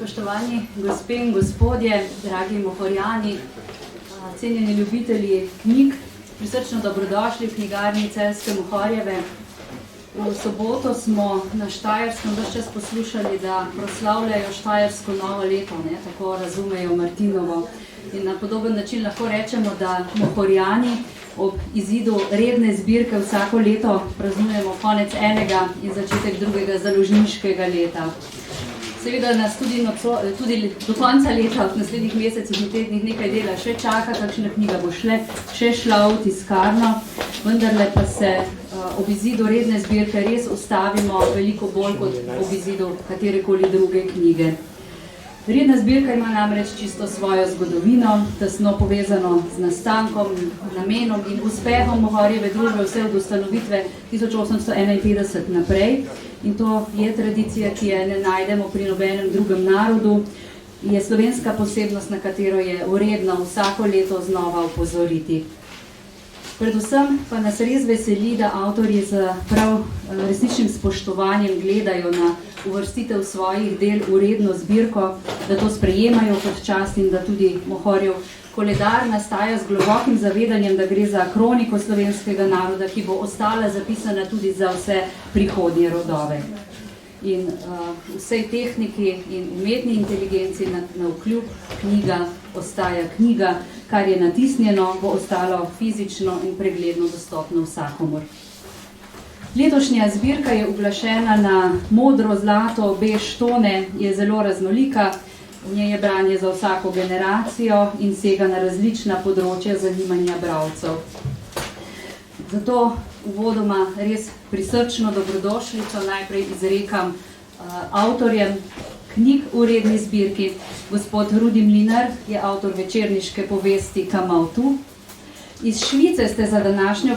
Spoštovani gospe in gospodje, dragi mohorjani, cenjeni ljubitelji knjig, prisrčno dobrodošli v knjigarni Celjske Mohorjeve. V soboto smo na Štajerskem ves čas poslušali, da proslavljajo štajersko novo leto, tako razumejo Martinovo. In na podoben način lahko rečemo, da mohorjani ob izidu redne zbirke vsako leto praznujemo konec enega in začetek drugega založniškega leta. Seveda nas tudi do konca leta, v naslednjih mesecih in tednih nekaj dela še čaka, kakšna knjiga bo še šla v tiskarno, vendarle pa se ob izidu redne zbirke res ustavimo veliko bolj kot ob izidu katerekoli druge knjige. Redna zbirka ima namreč čisto svojo zgodovino, tesno povezano z nastankom, namenom in uspehom Mohorjeve družbe vse od ustanovitve 1851 naprej. In to je tradicija, ki je ne najdemo pri nobenem drugem narodu, je slovenska posebnost, na katero je vredno vsako leto znova opozoriti. Predvsem pa nas res veseli, da avtorji z prav resničnim spoštovanjem gledajo na uvrstitev svojih del v redno zbirko, da to sprejemajo kot čast in da tudi Mohorjev koledar nastaja z globokim zavedanjem, da gre za kroniko slovenskega naroda, ki bo ostala zapisana tudi za vse prihodnje rodove. In vsej tehniki in umetni inteligenci navkljub knjiga ostaja knjiga, kar je natisnjeno, bo ostalo fizično in pregledno dostopno vsakomur. Letošnja zbirka je uglašena na modro, zlato, bež tone, je zelo raznolika, v njej je branje za vsako generacijo in sega na različna področja zanimanja bralcev. Zato uvodoma res prisrčno dobrodošlico najprej izrekam avtorjem knjig v redni zbirki. Gospod Rudi Mlinar je avtor večerniške povesti Kamau tu. Iz Švice ste za današnjo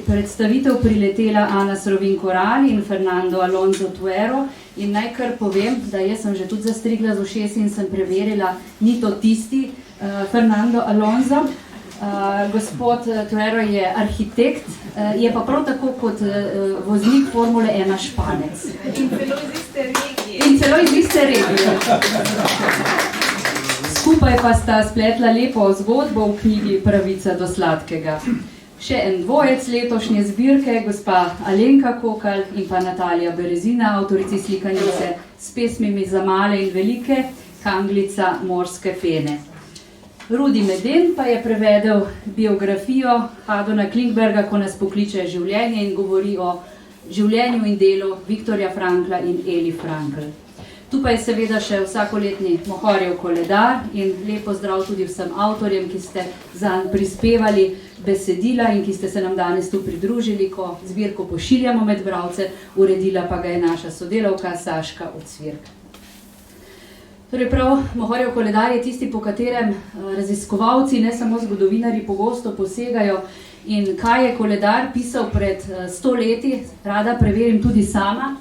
predstavitev priletela Ana Srovin Korali in Fernando Alonso Tuero. In naj kar povem, da jaz sem že tudi zastrigla z ušesi in sem preverila, ni to tisti Fernando Alonso. Gospod Tuero je arhitekt, je pa prav tako kot voznik Formule 1 Španec. In celo iz iste regije. Skupaj pa sta spletla lepo zgodbo v knjigi Pravica do sladkega. Še en dvojec letošnje zbirke, gospa Alenka Kokal in pa Natalija Berezina, avtorici slikanice s pesmimi za male in velike, Kanglica morske fene. Rudi Meden pa je prevedel biografijo Hadona Klingberga, Ko nas pokliče življenje, in govori o življenju in delu Viktorja Frankla in Eli Frankl. Tu pa je seveda še vsakoletni Mohorjev koledar in lep pozdrav tudi vsem avtorjem, ki ste zanj prispevali besedila in ki ste se nam danes tu pridružili, ko zbirko pošiljamo med bralce, uredila pa ga je naša sodelavka Saška Ocvirk. Torej prav, Mohorjev koledar je tisti, po katerem raziskovalci, ne samo zgodovinarji, pogosto posegajo. In kaj je koledar pisal pred 100 leti, rada preverim tudi sama.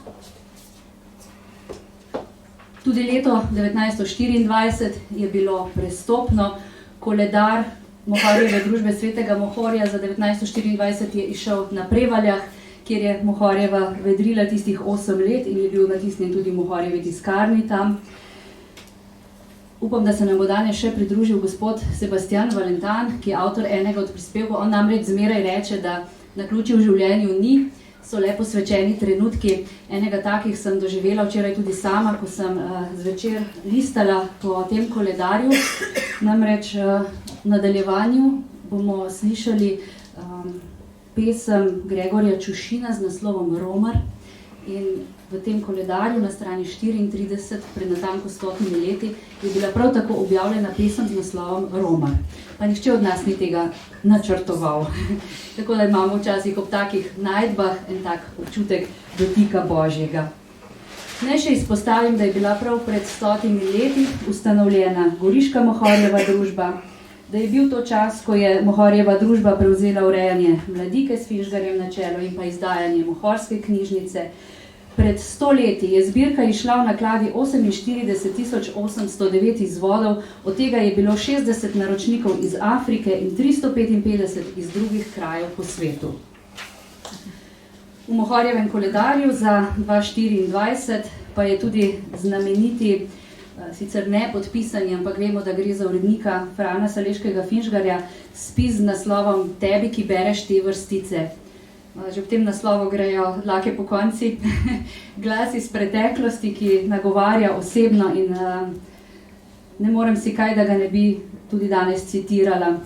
Tudi leto 1924 je bilo prestopno. Koledar Mohorjeve družbe Svetega Mohorja za 1924 je išel na Prevaljah, kjer je Mohorjeva vedrila tistih 8 let in je bil natisnjen tudi v Mohorjevi tiskarni tam. Upam, da se nam bo danes še pridružil gospod Sebastian Valentan, ki je avtor enega od prispevkov. On namreč zmeraj reče, da naključij v življenju ni, so le posvečeni trenutki. Enega takih sem doživela včeraj tudi sama, ko sem zvečer listala po tem koledarju. Namreč v nadaljevanju bomo slišali pesem Gregorja Čušina z naslovom Romar. In v tem koledarju na strani 34, pred natanko 100 leti, je bila prav tako objavljena pesem z naslovom Romar. Pa nihče od nas ni tega načrtoval. Tako da imamo včasih ob takih najdbah en tak občutek dotika Božjega. Naj še izpostavim, da je bila prav pred 100 leti ustanovljena Goriška Mohorjeva družba, da je bil to čas, ko je Mohorjeva družba prevzela urejanje Mladike s Finžgarjem na čelu in pa izdajanje Mohorske knjižnice. Pred 100 leti je zbirka izšla v nakladi 48.809 izvodov, od tega je bilo 60 naročnikov iz Afrike in 355 iz drugih krajev po svetu. V Mohorjevem koledarju za 2024 pa je tudi znameniti sicer ne podpisani, ampak vemo, da gre za urednika Frana Saleškega Finžgarja, spis z naslovom Tebi, ki bereš te vrstice. Že v tem naslovu grejo dlake pokonci, glas iz preteklosti, ki nagovarja osebno in ne morem si kaj, da ga ne bi tudi danes citirala.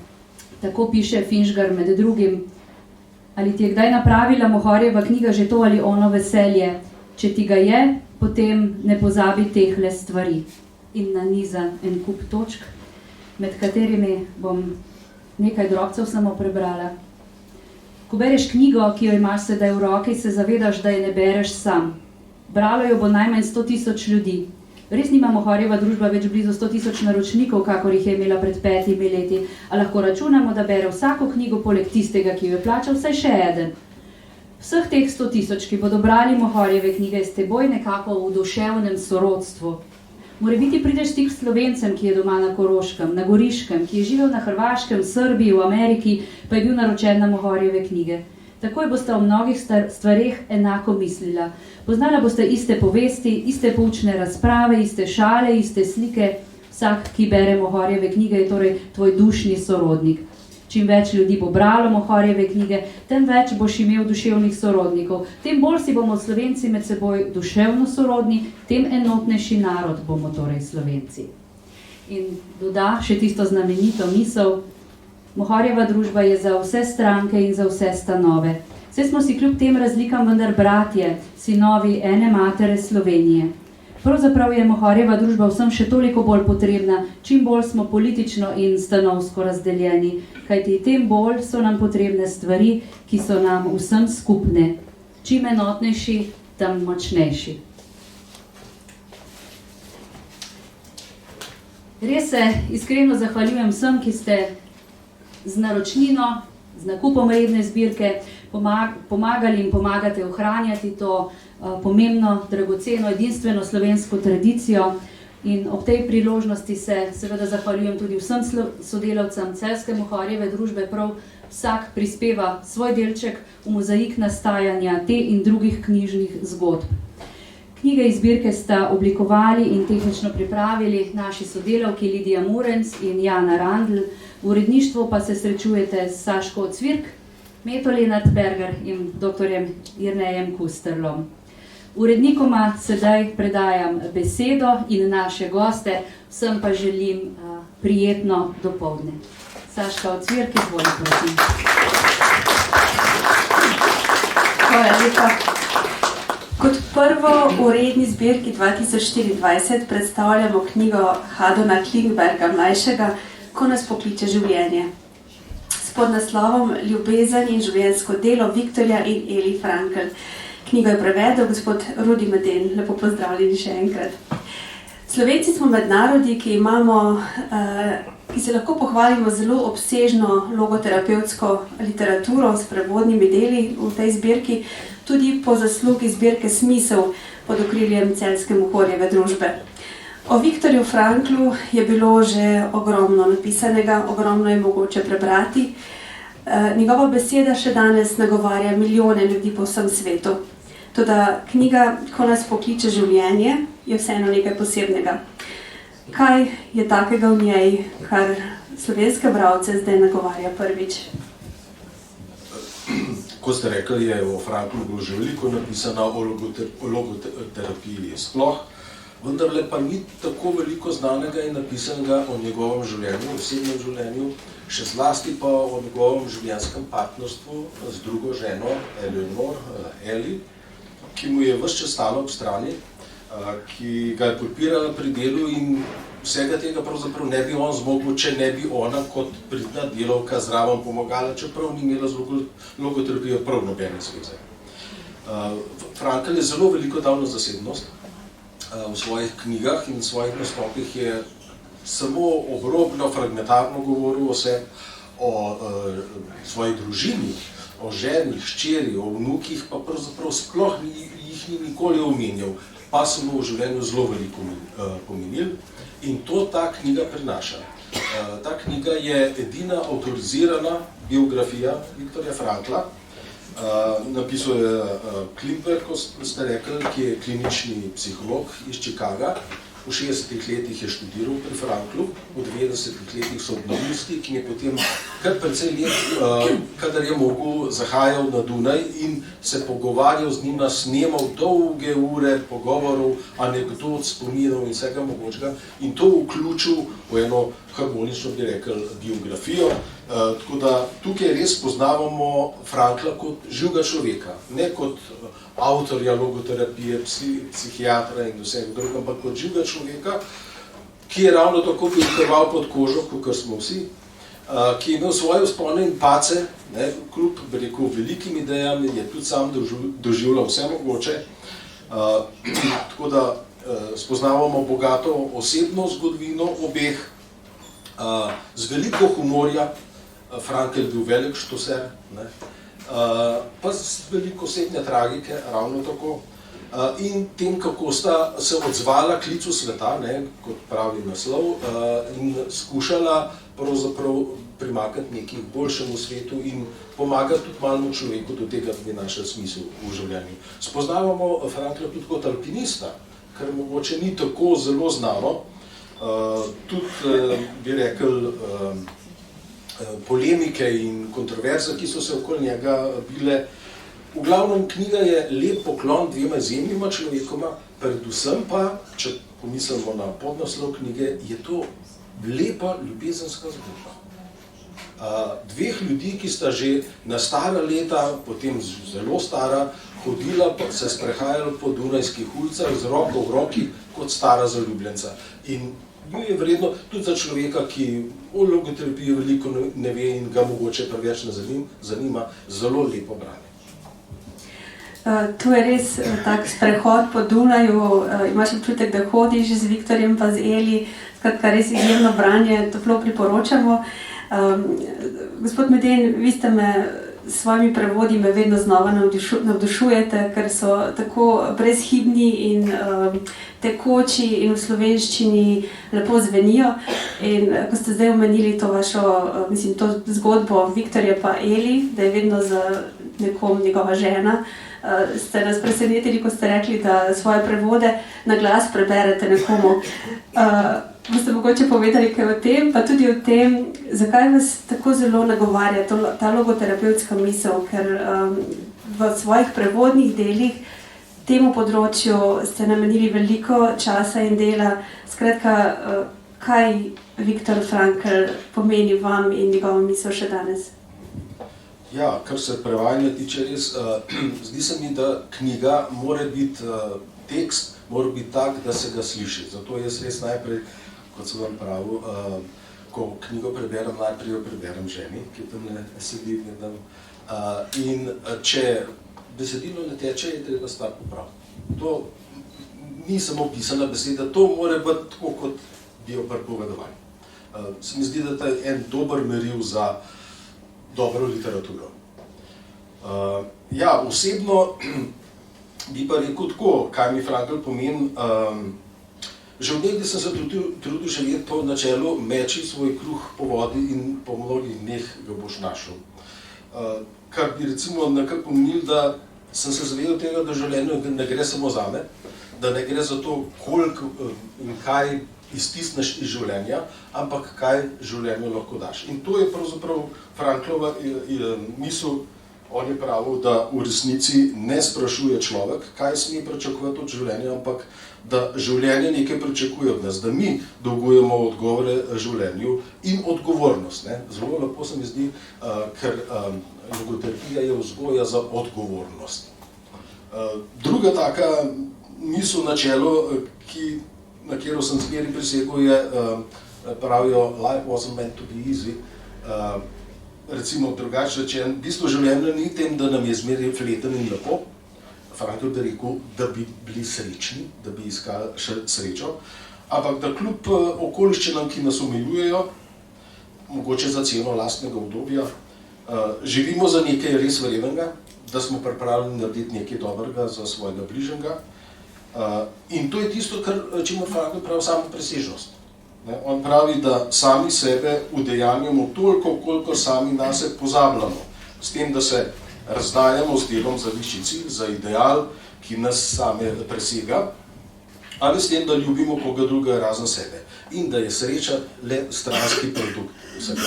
Tako piše Finžgar med drugim: ali ti je kdaj napravila Mohorjeva knjiga že to ali ono veselje? Če ti ga je, potem ne pozabi tehle stvari. In naniza en kup točk, med katerimi bom nekaj drobcev samo prebrala. Ko bereš knjigo, ki jo imaš sedaj v roki, se zavedaš, da je ne bereš sam. Bralo jo bo najmanj 100.000 ljudi. Res nima Mohorjeva družba več blizu 100.000 naročnikov, kakor jih je imela pred 5 leti, a lahko računamo, da bere vsako knjigo poleg tistega, ki jo je plačal, vsaj še eden. Vseh teh 100.000, ki bodo brali Mohorjeve knjige, s teboj nekako v duševnem sorodstvu. Morebiti prideš stik s Slovencem, ki je doma na Koroškem, na Goriškem, ki je živel na Hrvaškem, Srbiji, v Ameriki, pa je bil naročen na Mohorjeve knjige. Takoj boste o mnogih stvareh enako mislila. Poznala boste iste povesti, iste poučne razprave, iste šale, iste slike. Vsak, ki bere Mohorjeve knjige, je torej tvoj dušni sorodnik. Čim več ljudi bo bralo Mohorjeve knjige, tem več boš imel duševnih sorodnikov. Tem bolj si bomo Slovenci med seboj duševno sorodni, tem enotnejši narod bomo torej Slovenci. In doda še tisto znamenito misel: Mohorjeva družba je za vse stranke in za vse stanove. Saj smo si kljub tem razlikam vendar bratje, sinovi ene matere Slovenije. Pravzaprav je Mohorjeva družba vsem še toliko bolj potrebna, čim bolj smo politično in stanovsko razdeljeni, kajti tem bolj so nam potrebne stvari, ki so nam vsem skupne. Čim enotnejši, tem močnejši. Res se iskreno zahvaljujem vsem, ki ste z naročnino, z nakupom redne zbirke pomagali in pomagate ohranjati to pomembno, dragoceno, edinstveno slovensko tradicijo. In ob tej priložnosti se seveda zahvaljujem tudi vsem sodelavcem Celjske Mohorjeve družbe. Prav vsak prispeva svoj delček v mozaik nastajanja te in drugih knjižnih zgodb. Knjige iz zbirke sta oblikovali in tehnično pripravili naši sodelavki Lidija Murenc in Jana Randl. V uredništvu pa se srečujete s Saško Cvirk, Meto Lenart Berger in dr. Jernejem Kusterlom. Urednikoma sedaj predajam besedo in naše goste, vsem pa želim prijetno dopoldne. Saška Cvirk, izvoli, prosim. Hvala lepa. Kot prvo v redni zbirki 2024 predstavljamo knjigo Hadona Klingberga mlajšega, Ko nas pokliče življenje, s podnaslovom Ljubezen in življenjsko delo Viktorja in Eli Frankl. Knjigo je prevedel gospod Rudi Meden. Lepo pozdravljeni še enkrat. Slovenci smo med narodi, ki se lahko pohvalimo zelo obsežno logoterapevtsko literaturo s prevodnimi deli v tej zbirki, tudi po zaslugi zbirke Smisel pod okriljem Celjske Mohorjeve družbe. O Viktorju Franklu je bilo že ogromno napisanega, ogromno je mogoče prebrati. Njegova beseda še danes nagovarja milijone ljudi po vsem svetu. Toda knjiga Ko nas pokliče življenje je vseeno nekaj posebnega. Kaj je takega v njej, kar slovenske bralce zdaj nagovarja prvič? Ko ste rekli, je o Franklu bilo že veliko napisano, o logoterapiji sploh, vendarle pa ni tako veliko znanega in napisanega o njegovem življenju, osebnem življenju, še zlasti pa o njegovem življenjskem partnerstvu z drugo ženo, Eleonor, Eli, ki mu je ves čas stala ob strani, ki ga je podpirala pri delu in vsega tega pravzaprav ne bi on zmogel, če ne bi ona kot pridna delavka zraven pomagala, čeprav ni imela z logoterapijo prav nobene zveze. Frankl je zelo veliko dal na zasebnost. V svojih knjigah in svojih nastopih je samo obrobno, fragmentarno govoril o svoji družini, o ženi, hčeri, o vnukih, pa pravzaprav sploh jih ni nikoli omenjal, pa so mu v življenju zelo veliko pomenili in to ta knjiga prinaša. Ta knjiga je edina avtorizirana biografija Viktorja Frankla. Napisal je Klingberg, ko ste rekli, ki je klinični psiholog iz Chicaga v 60-ih letih je študiral pri Franklu, v 90-ih letih so obnovljivski, ki je potem kar precej let, kadar je mogel, zahajal na Dunaj in se pogovarjal z njima, snemal dolge ure pogovorov, anekdot, spominov in vsega mogočega in to vključil v eno harmonično, bi rekel, biografijo. Tako da tukaj res poznavamo Frankla kot živega človeka, ne kot avtorja logoterapije, psihiatra in vsega drugega, ampak kot živega človeka, ki je ravno tako bil krval pod kožo, kot smo vsi, ki je imel svoje vzpone in pace, kljub, bi rekel, velikim idejam, je tudi sam doživljal vse mogoče. Tako da spoznavamo bogato osebno zgodovino obeh, z veliko humorja. Frankl je bil velik štoser, pa z veliko osebne tragike, ravno tako. In tem, kako sta se odzvala klicu sveta, kot pravi naslov, in skušala pravzaprav primakati nekaj boljšemu svetu in pomagati tudi malemu človeku do tega, da bi našel smisel v življenju. Spoznavamo Frankla tudi kot alpinista, kar mogoče ni tako zelo znano. Tudi, bi rekel, polemike in kontroverze, ki so se okoli njega bile. V glavnem, knjiga je lep poklon dvema izjemnima človekoma, predvsem pa, če pomislimo na podnaslov knjige, je to lepa ljubezenska zgodba. Dveh ljudi, ki sta že na stara leta, potem zelo stara, hodila, se sprehajala po dunajskih ulicah z roko v roki kot stara zaljubljenca. In bil je vredno tudi za človeka, ki o logoterapiji veliko ne ve in ga mogoče preveč ne zanima, zelo lepo branje. To je res tak sprehod po Dunaju, imaš občutek, da hodiš z Viktorjem pa z Eli, skratka res izjemno branje, toplo priporočamo. Gospod Meden, vi ste me s svojimi prevodi me vedno znova navdušujete, ker so tako brezhibni in tekoči in v slovenščini lepo zvenijo. In ko ste zdaj omenili to vašo, mislim, to zgodbo Viktorja pa Eli, da je vedno za nekom njegova žena, ste nas presenetili, ko ste rekli, da svoje prevode na glas preberete nekomu. Boste mogoče povedali kaj o tem, pa tudi o tem, zakaj vas tako zelo nagovarja ta logoterapevtska misel, ker v svojih prevodnih delih temu področju ste namenili veliko časa in dela. Skratka, kaj Viktor Frankl pomeni vam in njegova misel še danes? Ja, kar se prevajanja tiče res, zdi se mi, da knjiga mora biti, tekst mora biti tak, da se ga sliši. Zato jaz res najprej, kot sem vam pravil, ko knjigo preberem, najprej jo preberem ženi, ki tam ne sedi, in če besedilo ne teče, je treba stvar popraviti. To ni samo pisana beseda, to mora biti tako, kot bi jo pripovedovali. Se mi zdi, da to je en dober meril za dobro literaturo. Ja, osebno bi pa rekel tako, kaj mi Frankl pomeni. Že v nekdaj sem se trudil živeti po načelu meči svoj kruh po vodi in po mnogih dneh ga boš našel. Kar bi recimo nekaj pomenil, da sem se zavedal tega, da življenje ne gre samo zame, da ne gre za to, koliko in kaj iztisneš iz življenja, ampak kaj življenju lahko daš. In to je pravzaprav Franklova misel. On je pravil, da v resnici ne sprašuje človek, kaj sme pričakovati od življenja, ampak da življenje nekaj pričakuje od nas, da mi dolgujemo odgovore življenju in odgovornost. Zelo lepo se mi zdi, ker logoterapija je vzgoja za odgovornost. Druga taka misel, načelo, na katero sem zmeraj prisegel, je, pravijo, life wasn't meant to be easy. Recimo drugače rečen, v bistvu življenje ni tem, da nam je zmeraj fleten in lepo. Frankl bi rekel, da bi bili srečni, da bi iskali še srečo, ampak da kljub okoliščinam, ki nas omejujejo, mogoče za ceno lastnega obdobja, živimo za nekaj res vrednega, da smo pripravljeni narediti nekaj dobrega za svojega bližnjega. In to je tisto, čemu Frankl pravi samopresežnost. On pravi, da sami sebe udejanjamo toliko, koliko sami nase pozabljamo. S tem, da se razdajamo z delom za višji cilj, za ideal, ki nas same presega. ali s tem, da ljubimo koga druga razen sebe in da je sreča le stranski produkt vsega.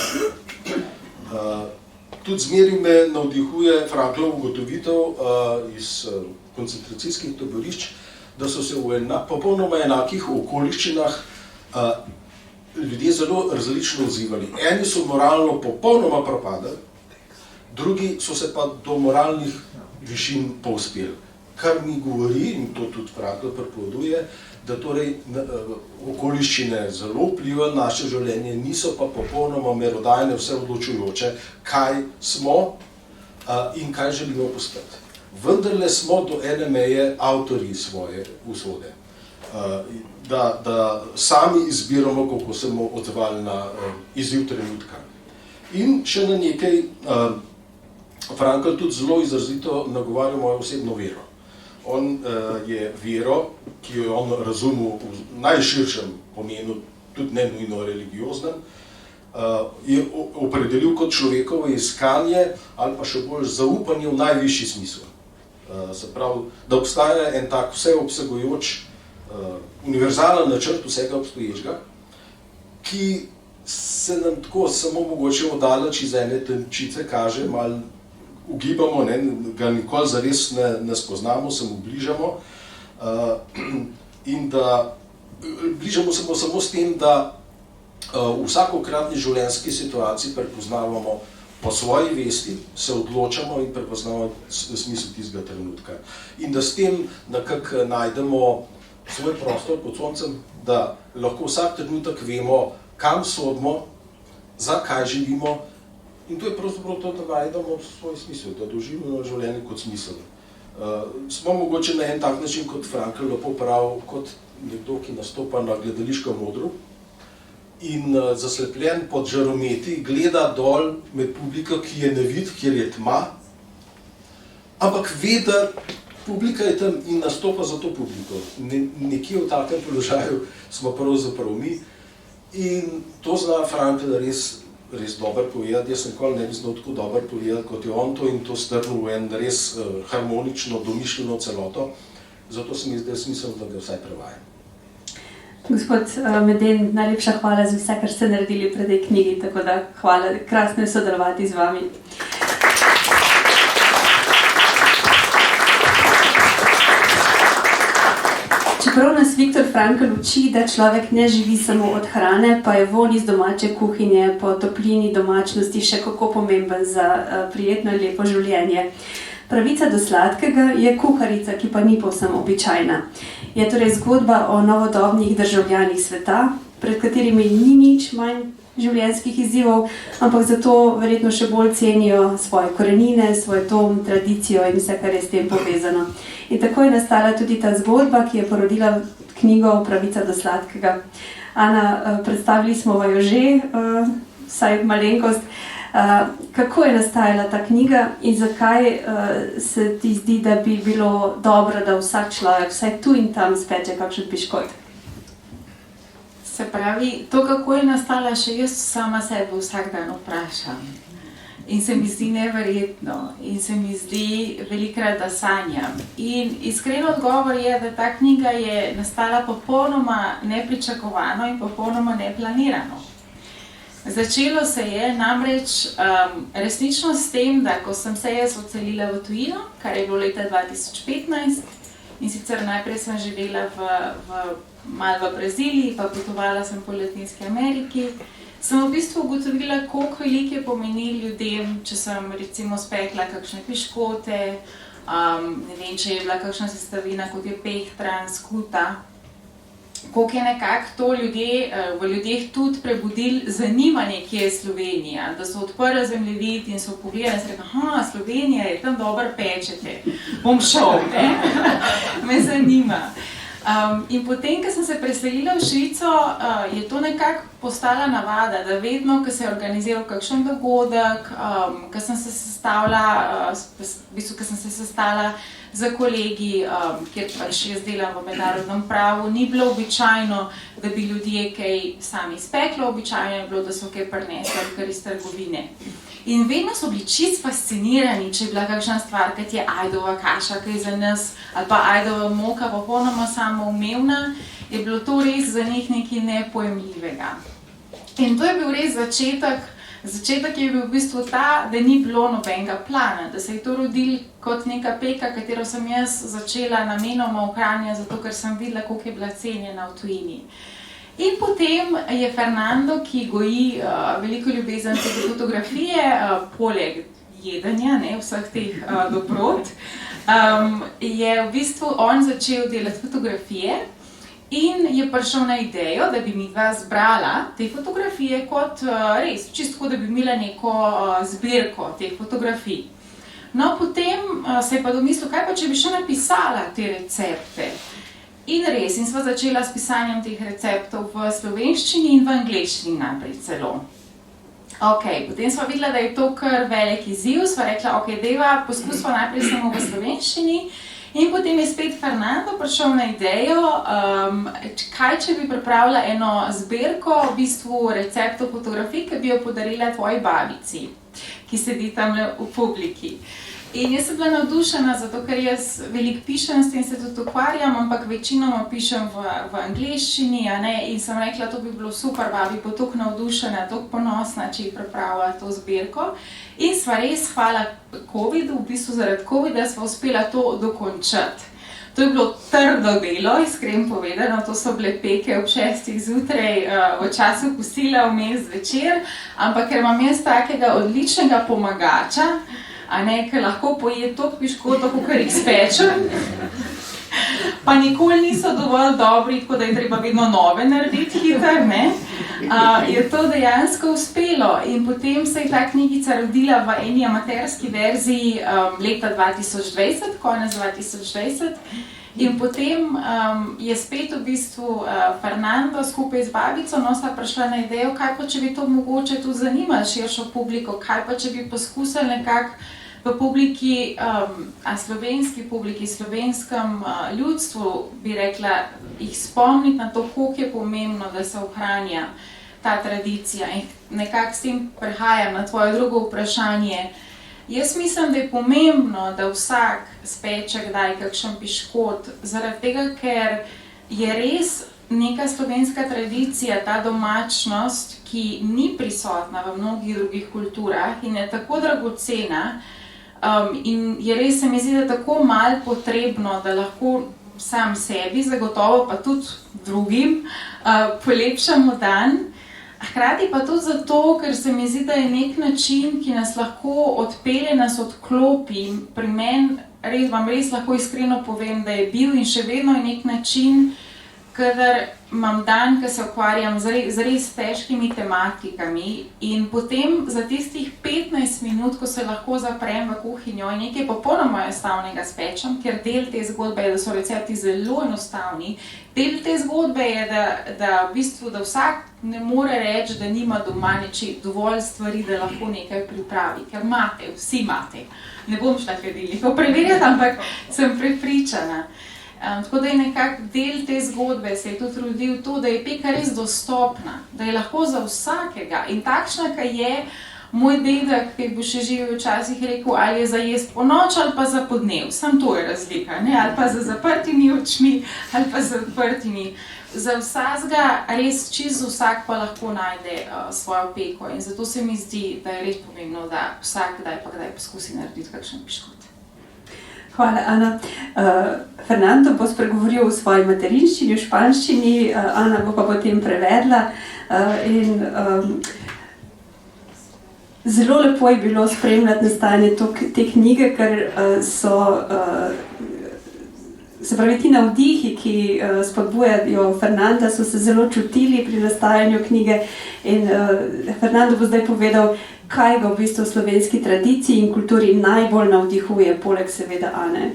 Tudi zmeri me navdihuje Franklov ugotovitev iz koncentracijskih taborišč, da so se v popolnoma enakih okoliščinah ljudje zelo različno odzivali. Eni so moralno popolnoma propadali, drugi so se pa do moralnih višin povzpeli. Kar mi govori, in to tudi Frankl pripoveduje, da torej okoliščine zelo vplivajo na naše življenje, niso pa popolnoma merodajne, vse odločujoče, kaj smo in kaj želimo postati. Vendarle smo do ene meje avtorji svoje usode. Da sami izbiramo, kako se bomo odzvali na izziv trenutka. In še na nekaj, Frankl tudi zelo izrazito nagovarja mojo osebno vero. On je vero, ki jo je on razumel v najširšem pomenu, tudi ne nujno religioznem, je opredelil kot človekovo iskanje ali pa še bolj zaupanje v najvišji smisel. Se pravi, da obstaja en tak vseobsegajoč univerzalen načrt vsega obstoječega, ki se nam tako samo mogoče oddaleč iz ene tančice kaže, malo ugibamo, ga nikoli zares ne spoznamo, se mu bližamo in da bližamo se mu samo s tem, da v vsakokratni življenjski situaciji prepoznavamo po svoji vesti, se odločamo in prepoznamo smisel tistega trenutka. In da s tem nekako najdemo svoj prostor pod soncem, da lahko vsak trenutek vemo, kam sodimo, zakaj živimo, in to je pravzaprav to, da najdemo svoj smisel, da doživimo življenje kot smisel. Smo mogoče na en tak način, kot Frankl lepo pravi, kot nekdo, ki nastopa na gledališkem odru in zaslepljen pod žarometi gleda dol med publiko, ki je ne vidi, kjer je tma, ampak ve, da publika je tam in nastopa za to publiko. Nekje v takem položaju smo pravzaprav mi in to zna Frankl res dobro povedati. Jaz nikoli ne bi znal tako dobro povedati, kot je on to in to strnil v en res harmonično, domišljeno celoto. Zato se mi zdaj smisel, da ga vsaj prevajam. Gospod Meden, najlepša hvala za vse, kar ste naredili pred tej knjigi, tako da hvala, krasno je sodelovati z vami. Čeprav nas Viktor Frankl uči, da človek ne živi samo od hrane, pa je vonj iz domače kuhinje po toplini domačnosti še kako pomemben za prijetno in lepo življenje. Pravica do sladkega je kuharica, ki pa ni povsem običajna. Je torej zgodba o novodobnih državljanih sveta, pred katerimi ni nič manj življenjskih izzivov, ampak zato verjetno še bolj cenijo svoje korenine, svoj dom, tradicijo in vse, kar je s tem povezano. In tako je nastala tudi ta zgodba, ki je porodila knjigo Pravica do sladkega. Ana, predstavili smo jo že, vsaj malenkost. Kako je nastajala ta knjiga in zakaj se ti zdi, da bi bilo dobro, da vsak človek vsaj tu in tam speče kakšen piškot? Se pravi, to, kako je nastala, še jaz sama sebe vsak dan vprašam. In se mi zdi neverjetno in se mi zdi velikrat, da sanjam. In iskren odgovor je, da ta knjiga je nastala popolnoma nepričakovano in popolnoma neplanirano. Začelo se je namreč resnično s tem, da ko sem se jaz odselila v tujino, kar je bilo leta 2015, in sicer najprej sem živela malo v Braziliji, pa potovala sem po Latinski Ameriki, sem v bistvu ugotovila, koliko veliko je pomeni ljudem, če sem recimo spekla kakšne piškote, ne vem, če je bila kakšna sestavina, kot je pehtran, skuta, koliko je nekako to v ljudeh tudi prebudil zanimanje, kje je Slovenija, da so odprli zemljevid in so pogledali in so rekli, Slovenija je tam dobro pečete, bom šel, ne? Me zanima. In potem, ko sem se preselila v Švico, je to nekako postala navada, da vedno, ko se je organiziral kakšen dogodek, ko sem se sestala z kolegi, kjer pač jaz delam v mednarodnem pravu, ni bilo običajno, da bi ljudje kaj sami speklo, običajno je bilo, da so kaj prinesli kar iz trgovine. In vedno so bili čist fascinirani, če je bila kakšna stvar, kot je ajdova kaša, ki je za nas, ali pa ajdova moka, popolnoma samoumevna, je bilo to res za njih nekaj nepojemljivega. In to je bil res začetek. Začetek je bil v bistvu ta, da ni bilo nobenega plana, da se je to rodilo kot neka peka, katero sem jaz začela namenoma ohranjati, zato ker sem videla, koliko je bila cenjena v tujini. In potem je Fernando, ki goji veliko ljubezen te fotografije, poleg jedenja, vseh teh dobrot, je v bistvu on začel delati fotografije. In je prišel na idejo, da bi midva zbrala te fotografije kot res, čisto da bi imela neko zbirko teh fotografij. No, potem se je pa domislil, kaj pa če bi še napisala te recepte. In res, in sva začela s pisanjem teh receptov v slovenščini in v angleščini najprej celo. Ok, potem sva videla, da je to kar velik izziv, sva rekla, ok, deva, poskusva najprej samo v slovenščini. In potem je spet Fernando prišel na idejo, kaj če bi pripravila eno zbirko v bistvu receptov fotografij, ki bi jo podarila tvoji babici, ki sedi tam v publiki. In jaz sem bila navdušena, zato ker jaz veliko pišem, s tem se tudi ukvarjam, ampak večinoma pišem v angleščini, in sem rekla, to bi bilo super, babi bo toliko navdušena, toliko ponosna, če ji pripravila to zbirko. In sva res, hvala covidu, v bistvu zaradi covida sva uspela to dokončati. To je bilo trdo delo, iskreno povedano, to so bile peke ob 6 zjutraj, v času kosila, vmes zvečer, ampak ker imam jaz takega odličnega pomagača, ki lahko poje toliko piškotov, kakor jih spečem, pa nikoli niso dovolj dobri, tako da je treba vedno nove narediti hitro, je to dejansko uspelo. In potem se je ta knjigica rodila v eni amaterski verziji leta 2020, konec 2020. In potem je spet v bistvu Fernando skupaj z babico sta prišla na idejo, kaj pa če bi to mogoče tudi zanimalo širšo publiko, kaj pa če bi poskusili nekako v publiki, slovenski publiki, slovenskem ljudstvu, bi rekla, jih spomniti na to, koliko je pomembno, da se ohranja ta tradicija. In nekako s tem prehajam na tvoje drugo vprašanje. Jaz mislim, da je pomembno, da vsak speče kdaj kakšen piškot, zaradi tega, ker je res neka slovenska tradicija, ta domačnost, ki ni prisotna v mnogih drugih kulturah in je tako dragocena, in je res, se mi zdi, da tako malo potrebno, da lahko sam sebi, zagotovo pa tudi drugim, polepšamo dan. Hkrati pa tudi zato, ker se mi zdi, da je nek način, ki nas lahko odpelje, nas odklopi. Pri meni, vam res lahko iskreno povem, da je bil in še vedno je nek način, kadar imam dan, ki se ukvarjam z res težkimi tematikami in potem za tistih 15 minut, ko se lahko zaprem v kuhinjo in nekaj popolnoma enostavnega spečem, ker del te zgodbe je, da so recepti zelo enostavni, del te zgodbe je, da v bistvu, da vsak ne more reči, da nima doma dovolj stvari, da lahko nekaj pripravi, ker imate, vsi imate. Ne bom šla hladilnika preverjati, ampak sem prepričana. Tako da je nekako del te zgodbe se je tudi rodil to, da je peka res dostopna, da je lahko za vsakega in takšna, ki je moj dedek, ki bo še živel včasih rekel, ali je za jesti po noč ali pa za podnev, samo to je razlika, ali pa za zaprtimi očmi ali pa za odprtimi. Za vsakega res čisto vsak pa lahko najde svojo peko in zato se mi zdi, da je res pomembno, da vsak kdaj pa kdaj poskusi narediti kakšen piškot. Hvala, Ana. Fernando bo spregovoril v svoji materinščini, v španščini, Ana bo pa potem prevedla. Zelo lepo je bilo spremljati nastajanje te knjige, ker so se pravi, ti navdihi, ki spodbujajo Fernanda, so se zelo čutili pri nastajanju knjige in Fernando bo zdaj povedal, kaj ga v bistvu v slovenski tradiciji in kulturi najbolj navdihuje, poleg seveda Ane.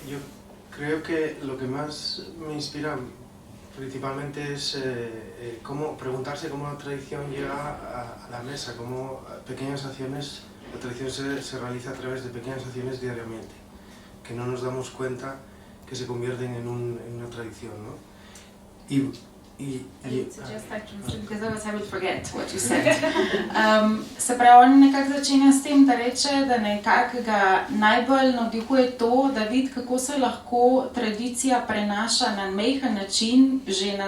Yo creo que lo que más me inspira principalmente es preguntarse cómo la tradición llega a la mesa, cómo pequeñas acciones La tradición se realiza a través de pequeñas acciones diariamente, que no nos damos cuenta que se convierten en una tradición, ¿no? I would suggest I translate, because otherwise I would forget what you said. Se pravi, on nekako začenja s tem, da reče, da nekako ga najbolj navdihuje to, da vidi, kako se lahko tradicija prenaša na majhen način že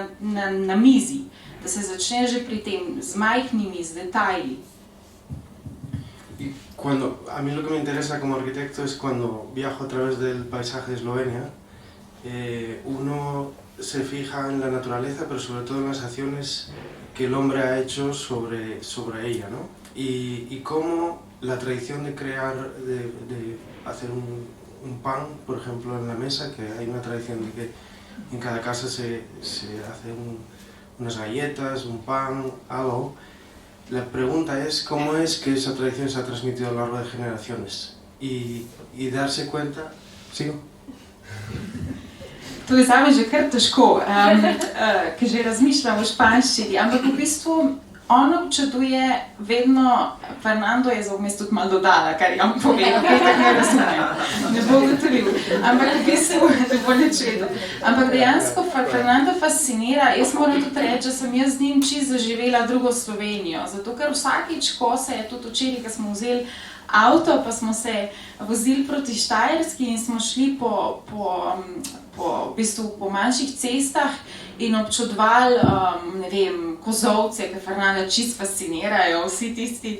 na mizi, da se začne že pri tem, z majhnimi, z detajli. Y a mí lo que me interesa como arquitecto es cuando viajo a través del paisaje de Eslovenia, uno se fija en la naturaleza, pero sobre todo en las acciones que el hombre ha hecho sobre ella, ¿no? Y cómo la tradición de crear, de hacer un pan, por ejemplo, en la mesa, que hay una tradición de que en cada casa se hace unas galletas, un pan, algo. La pregunta es cómo es que esa tradición se ha transmitido a lo largo de generaciones y darse cuenta... ¿Sigo? To je zame že kar težko, ker že razmišljam v španščini, ampak v bistvu on občuduje vedno, Fernando je za vmes tudi malo dodala, kar je on povedal, ker tako ne razumem, ne bo ugotovil, ampak v bistvu ne bo nič vedel. Ampak dejansko Fernando fascinira, jaz moram tudi reči, da sem jaz z njim čisto zaživela drugo Slovenijo, zato ker vsakič, ko se je tudi včeraj, ko smo vzeli avto, pa smo se vozili proti Štajerski in smo šli v bistvu po manjših cestah in občudovali, ne vem, kozolce, ki Fernanda čisto fascinirajo, vsi tisti,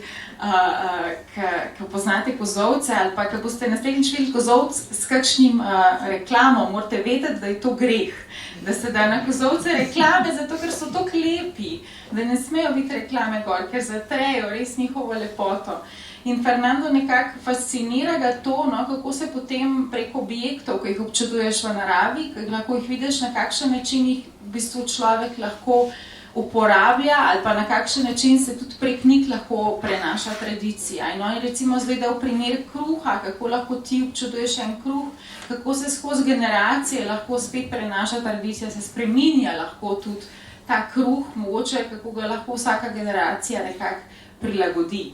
ki poznate kozolce ali pa, ki boste naslednjič videli kozolc s kakšnim reklamom, morate vedeti, da je to greh, da se da na kozolce reklame, zato ker so tako lepi, da ne smejo biti reklame gor, ker zatrejo res njihovo lepoto. In Fernando nekako fascinira ga to, no, kako se potem preko objektov, ki jih občuduješ v naravi, lahko jih vidiš, na kakšen način jih v bistvu človek lahko uporablja ali pa na kakšen način se tudi prek njih lahko prenaša tradicija. In on je recimo zdaj dal primer kruha, kako lahko ti občuduješ en kruh, kako se skozi generacije lahko spet prenaša tradicija, se spreminja lahko tudi ta kruh, mogoče kako ga lahko vsaka generacija nekako prilagodi.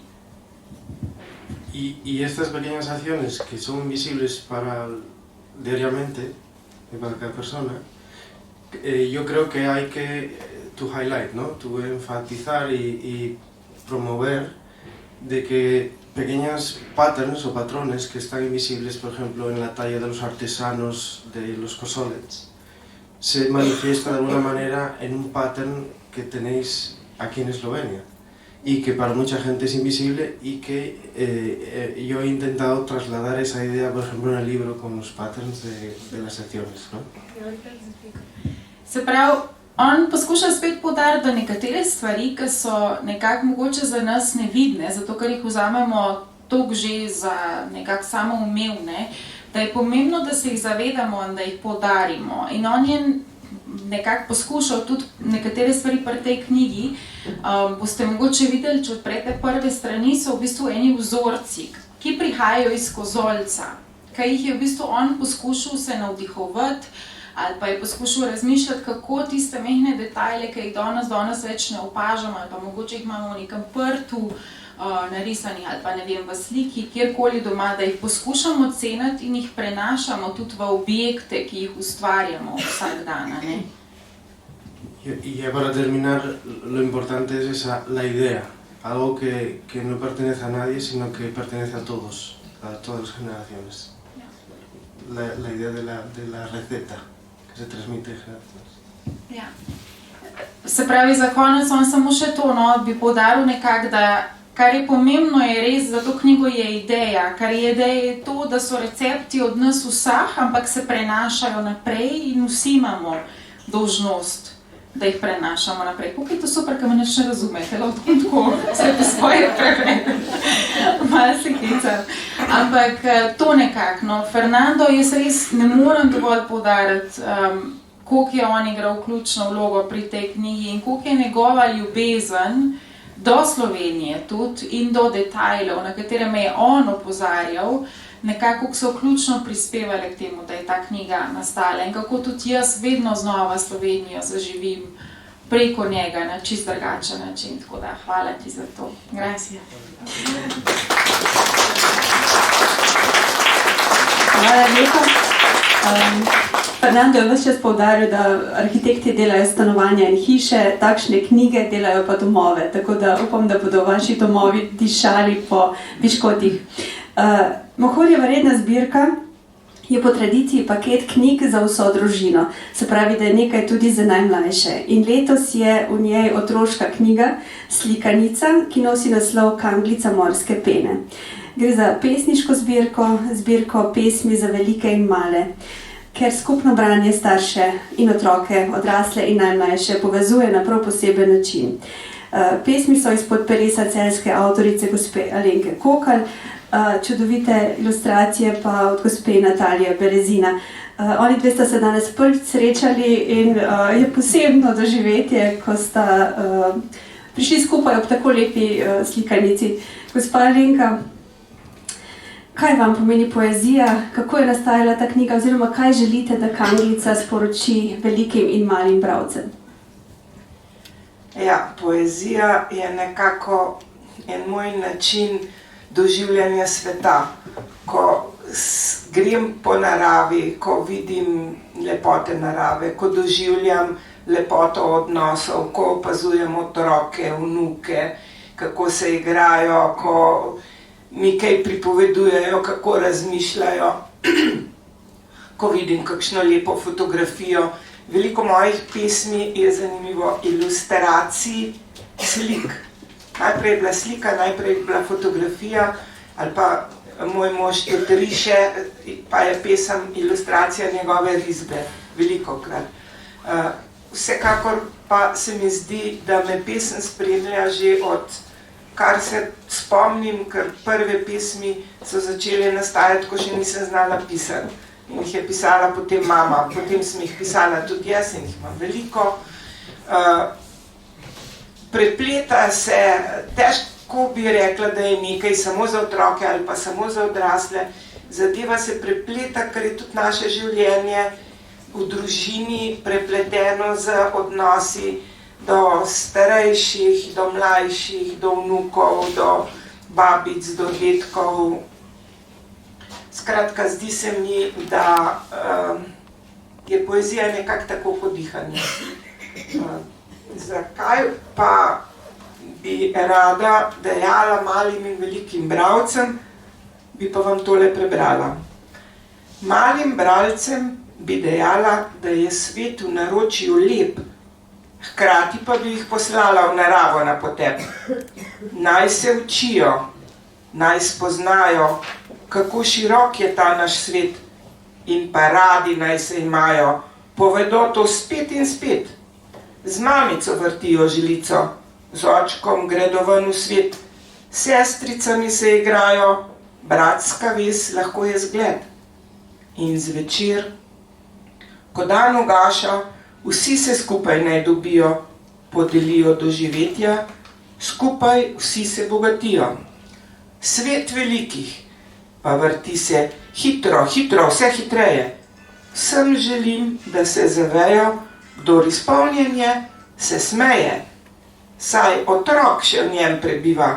Y estas pequeñas acciones que son visibles diariamente para cada persona, yo creo que hay que highlight, ¿no? Enfatizar y promover de que pequeñas patterns o patrones que están invisibles, por ejemplo, en la talla de los artesanos de los cosolets, se manifiesta de alguna manera en un pattern que tenéis aquí en Eslovenia. Y que para mucha gente es invisible y que yo he intentado trasladar esa idea, por ejemplo, en el libro con los patterns de las secciones, ¿no? Se pravi, on poskuša spet poudariti, da nekatere stvari, ki so nekako mogoče za nas nevidne, zato ker jih vzamemo toliko že za nekako samoumevne, da je pomembno, da se jih zavedamo in da jih poudarimo. In on je nekako poskušal tudi nekatere stvari pri tej knjigi, boste mogoče videli, če odprete prve strani, so v bistvu eni vzorci, ki prihajajo iz kozolca, ki jih je v bistvu on poskušal se navdihovati ali pa je poskušal razmišljati, kako tiste mehne detajle, ki jih danes več ne opažamo ali pa mogoče jih imamo v nekem prtu narisani ali pa ne vem, v sliki, kjerkoli doma, da jih poskušamo ceniti in jih prenašamo tudi v objekte, ki jih ustvarjamo vsak dan, ne? Y ya para terminar, lo importante es la idea, algo que no pertenece a nadie, sino que pertenece a todas las generaciones. La idea de la receta, que se transmite generaciones. Ja. Se pravi, za konec on samo še to, no, bi poudaril nekako, da kar je pomembno je res, za to knjigo je ideja, kar je ideja je to, da so recepti od nas vseh, ampak se prenašajo naprej in vsi imamo dolžnost, da jih prenašamo naprej. Kako je to super, ko me nič ne razumete, tako se po svoje prevede, malo se klicam. Ampak to nekako, no, Fernando, jaz res ne morem dovolj poudariti, koliko je on igral ključno vlogo pri tej knjigi in koliko je njegova ljubezen do Slovenije tudi in do detajlov, na katere me je on opozarjal, nekako so ključno prispevali k temu, da je ta knjiga nastala in kako tudi jaz vedno znova Slovenijo zaživim preko njega na čist drugačen način. Tako da, hvala ti za to. Gracias. Hvala lepa. Fernando je ves čas poudaril, da arhitekti delajo stanovanja in hiše, takšne knjige delajo pa domove, tako da upam, da bodo vaši domovi dišali po piškotih. Mohorjeva redna zbirka je po tradiciji paket knjig za vso družino, se pravi, da je nekaj tudi za najmlajše. In letos je v njej otroška knjiga Slikanica, ki nosi naslov Kanglica morske pene. Gre za pesniško zbirko pesmi za velike in male, ker skupno branje starše in otroke, odrasle in najmlajše povezuje na prav poseben način. Pesmi so izpod peresa celjske avtorice gospe Alenke Kokalj, čudovite ilustracije pa od gospe Natalije Berezina. Oni dve sta se danes prvič srečali in je posebno doživetje, ko sta prišli skupaj ob tako lepi slikanici. Gospa Alenka, kaj vam pomeni poezija, kako je nastajala ta knjiga oziroma kaj želite, da Kanglica sporoči velikim in malim bralcem? Ja, poezija je nekako en moj način doživljanja sveta. Ko grem po naravi, ko vidim lepote narave, ko doživljam lepoto odnosov, ko opazujem otroke, vnuke, kako se igrajo, ko mi kaj pripovedujejo, kako razmišljajo, ko vidim kakšno lepo fotografijo. Veliko mojih pesmi je zanimivo ilustracij slik. Najprej je bila slika, najprej je bila fotografija, ali pa moj mož tudi riše, pa je pesem ilustracija njegove risbe, velikokrat. Vsekakor pa se mi zdi, da me pesem spremlja že od kar se spomnim, ker prve pesmi so začele nastajati, ko še nisem znala pisati. In jih je pisala potem mama, potem sem jih pisala tudi jaz in jih imam veliko. Prepleta se, težko bi rekla, da je nekaj samo za otroke ali pa samo za odrasle. Zadeva se prepleta, ker je tudi naše življenje v družini prepleteno z odnosi do starejših, do mlajših, do vnukov, do babic, do dedkov. Skratka, zdi se mi, da je poezija nekako tako kot dihanje. Zakaj pa bi rada dejala malim in velikim bralcem, bi pa vam tole prebrala. Malim bralcem bi dejala, da je svet v naročju lep, hkrati pa bi jih poslala v naravo na potep. Naj se učijo, naj spoznajo, kako širok je ta naš svet in pa radi naj se imajo, povedo to spet in spet. Z mamico vrtijo žilico, z očkom gredo ven v svet, sestricami se igrajo, bratska vez lahko je zgled. In zvečer, ko dan ugaša, vsi se skupaj naj dobijo, podelijo doživetja, skupaj vsi se bogatijo. Svet velikih, pa vrti se hitro, hitro, vse hitreje. Vsem želim, da se zavejo, kdor izpolnjen je, se smeje. Saj otrok še v njem prebiva,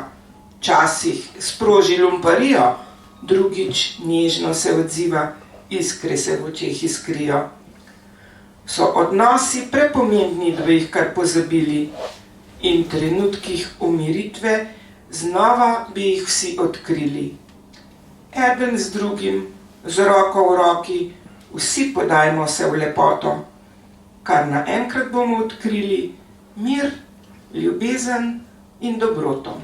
včasih sproži lumparijo, drugič nežno se odziva, iskre se v očeh iskrijo. So odnosi prepomembni, da bi jih kar pozabili, in trenutkih umiritve znova bi jih vsi odkrili. Eden z drugim, z roko v roki, vsi podajmo se v lepoto, kar naenkrat bomo odkrili mir, ljubezen in dobroto.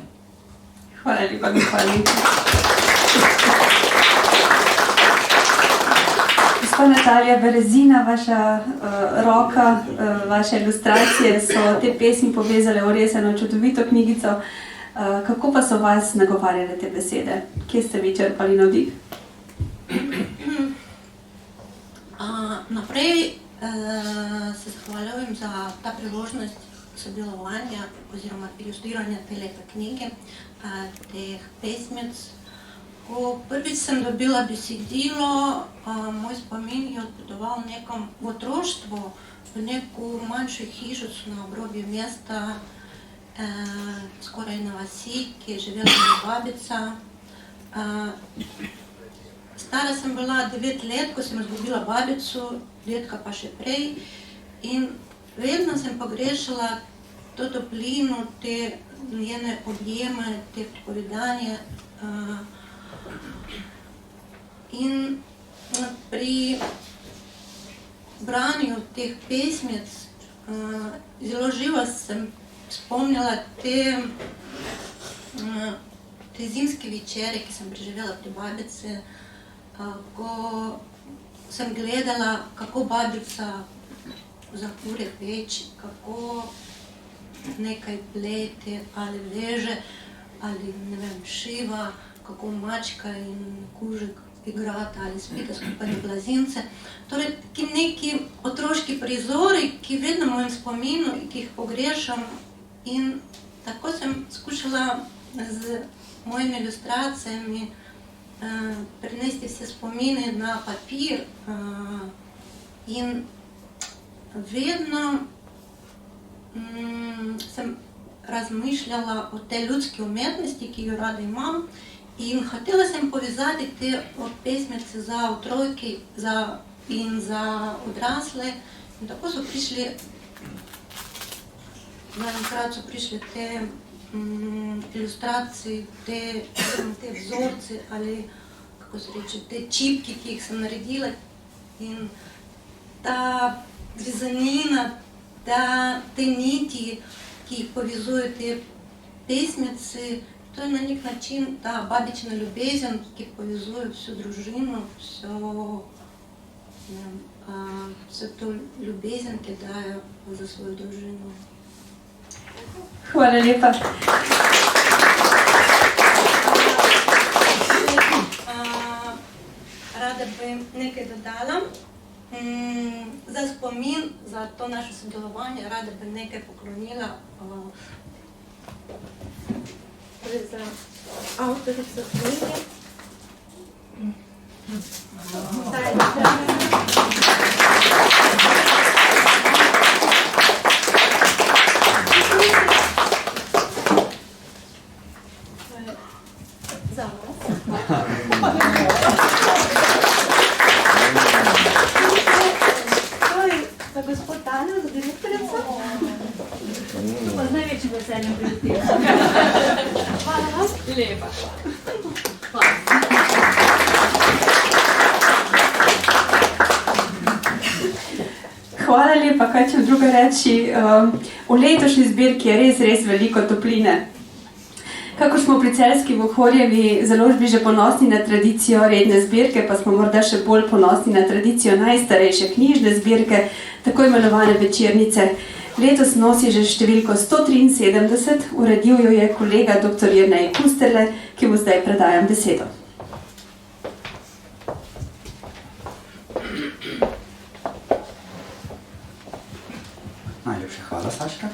Hvala lepa, gospa Alenka. Gospa Natalija Berezina, vaša roka, vaše ilustracije so te pesmi povezale v res eno čudovito knjigico. Kako pa so vas nagovarjale te besede? Kje ste vi črpali navdih? Naprej se zahvaljujem za ta priložnost sodelovanja oziroma ilustriranja te lepe knjige, teh pesmic. Ko prvič sem dobila besedilo, moj spomin je odpotoval nekam v otroštvo, v neko manjšo hišico na obrobju mesta, skoraj na vasi, ki je živela moja babica. Stara sem bila 9 let, ko sem izgubila babico, dedka pa še prej. In vedno sem pogrešala to toplino, te njene objeme, te pripovedanje. In pri branju teh pesmic zelo živo sem spomnila te zimske večere, ki sem preživela pri babici, ko sem gledala, kako babica zakure peč, kako nekaj plete ali veže, ali ne vem, šiva, kako mačka in kužek igrata ali spita skupaj na blazince. Torej, neki otroški prizori, ki vedno v mojem spominu in ki jih pogrešam. In tako sem skušala z mojimi ilustracijami prenesti vse spomine na papir. In vedno sem razmišljala o tej ljudski umetnosti, ki jo rada imam. In hotela sem povezati te pesmice za otroke in za odrasle. In tako so prišli, enkrat so prišli te ilustracije, te vzorci ali, kako se reče, te čipki, ki jih sem naredila. In ta rezanina, te niti, ki jih povezujejo te pesmice, to je na nek način ta babičina ljubezen, ki povezuje vso družino, vso to ljubezen, ki dajo za svojo družino. Hvala lepa. Rada bi nekaj dodala. Za spomin, za to naše sodelovanje, rada bi nekaj poklonila za avtorico knjige. Za vas. To je za gospod Tanja, za direktorico. Pa z največjim veseljem priletim. Hvala vam. Lepa. Hvala lepa, kaj če druga reči. V letošnji zbirki je res veliko topline. Kakor smo pri Celjski Mohorjevi založbi že ponosni na tradicijo redne zbirke, pa smo morda še bolj ponosni na tradicijo najstarejše knjižne zbirke, tako imenovane večernice. Letos nosi že številko 173, uredil jo je kolega dr. Jernej Kusterle, ki mu zdaj predajam besedo. Najlepša hvala, Saška.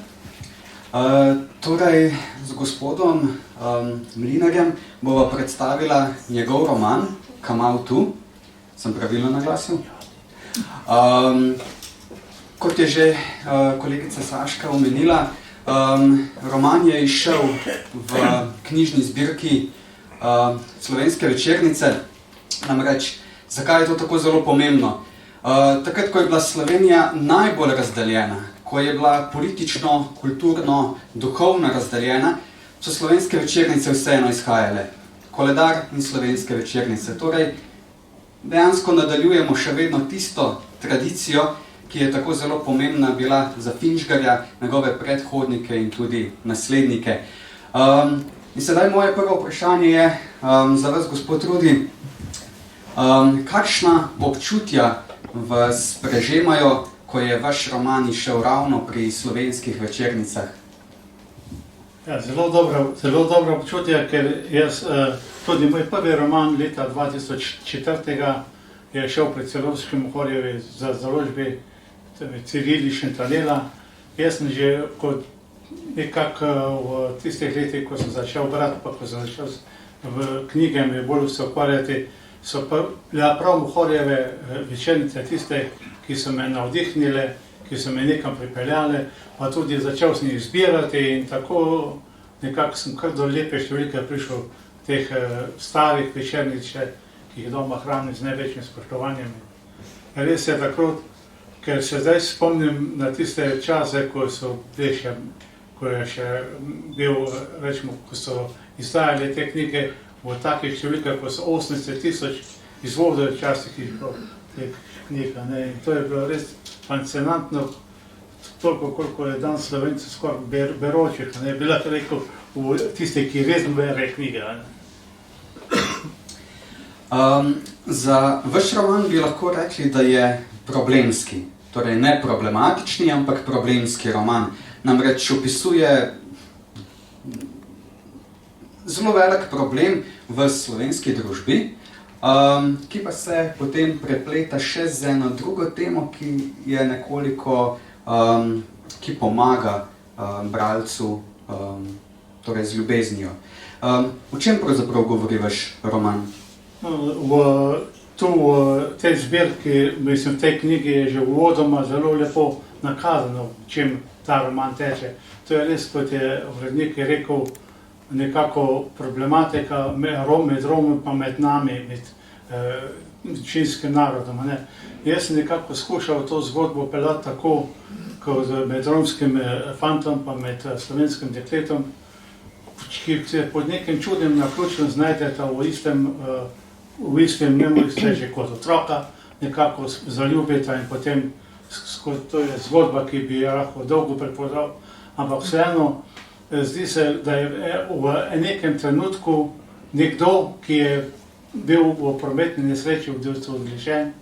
Torej, z gospodom Mlinarjem bova predstavila njegov roman Kamal tu. Sem pravilno naglasil? Kot je že kolegica Saška omenila, roman je izšel v knjižni zbirki Slovenske večernice. Namreč, zakaj je to tako zelo pomembno? Takrat, ko je bila Slovenija najbolj razdeljena, ko je bila politično, kulturno, duhovno razdeljena, so slovenske večernice vseeno izhajale. Koledar in slovenske večernice. Torej, dejansko nadaljujemo še vedno tisto tradicijo, ki je tako zelo pomembna bila za Finžgarja, njegove predhodnike in tudi naslednike. In sedaj moje prvo vprašanje je za vas, gospod Rudi. Kakšna občutja vas prežemajo, ko je vaš roman izšel ravno pri slovenskih večernicah? Ja, zelo dobro občutje, ker jaz, tudi moj prvi roman leta 2004 je šel pri Celovški Mohorjevi za založbi Ciril iz Šentranela. Jaz sem že nekako v tistih letih, ko sem začel brati, pa ko sem začel v knjigami bolj se ukvarjati, so prav Mohorjeve večernice tiste, ki so me navdihnile, ki so me nekam pripeljale, pa tudi začel sem jih zbirati in tako nekako sem kar do lepe številke prišel teh starih večernic, ki jih doma hranim z največjim spoštovanjem. Res je takrat, ker se zdaj spomnim na tiste čase, ko je še bil, rečemo, ko so izdajali te knjige v takih številkah, ko so 80 000 izvodov včasih teh knjig. In to je bilo res fascinantno, toliko, koliko je dan Slovenci skoraj beročih, bi lahko rekel, v tiste, ki res bere knjige. Za vaš roman bi lahko rekli, da je problemski, torej ne problematični, ampak problemski roman. Namreč opisuje zelo velik problem v slovenski družbi, ki pa se potem prepleta še z eno drugo temo, ki je nekoliko, ki pomaga bralcu, torej z ljubeznijo. O čem pravzaprav govori vaš roman? V tej zbirki, mislim, v tej knjigi je že uvodoma zelo lepo nakazano, v čem ta roman teče. To je res, kot je urednik rekel, nekako problematika med Romi pa med nami, med večinskim narodom. Jaz sem nekako skušal to zgodbo peljati tako, kot med romskim fantom pa med slovenskim dekletom, ki se pod nekim čudnim naključjem znajdeta v istem njemu že kot otroka, nekako zaljubita in potem to je zgodba, ki bi jo lahko dolgo prepovedal, ampak vseeno zdi se, da je v nekem trenutku nekdo, ki je bil v prometni nesreči odlišen,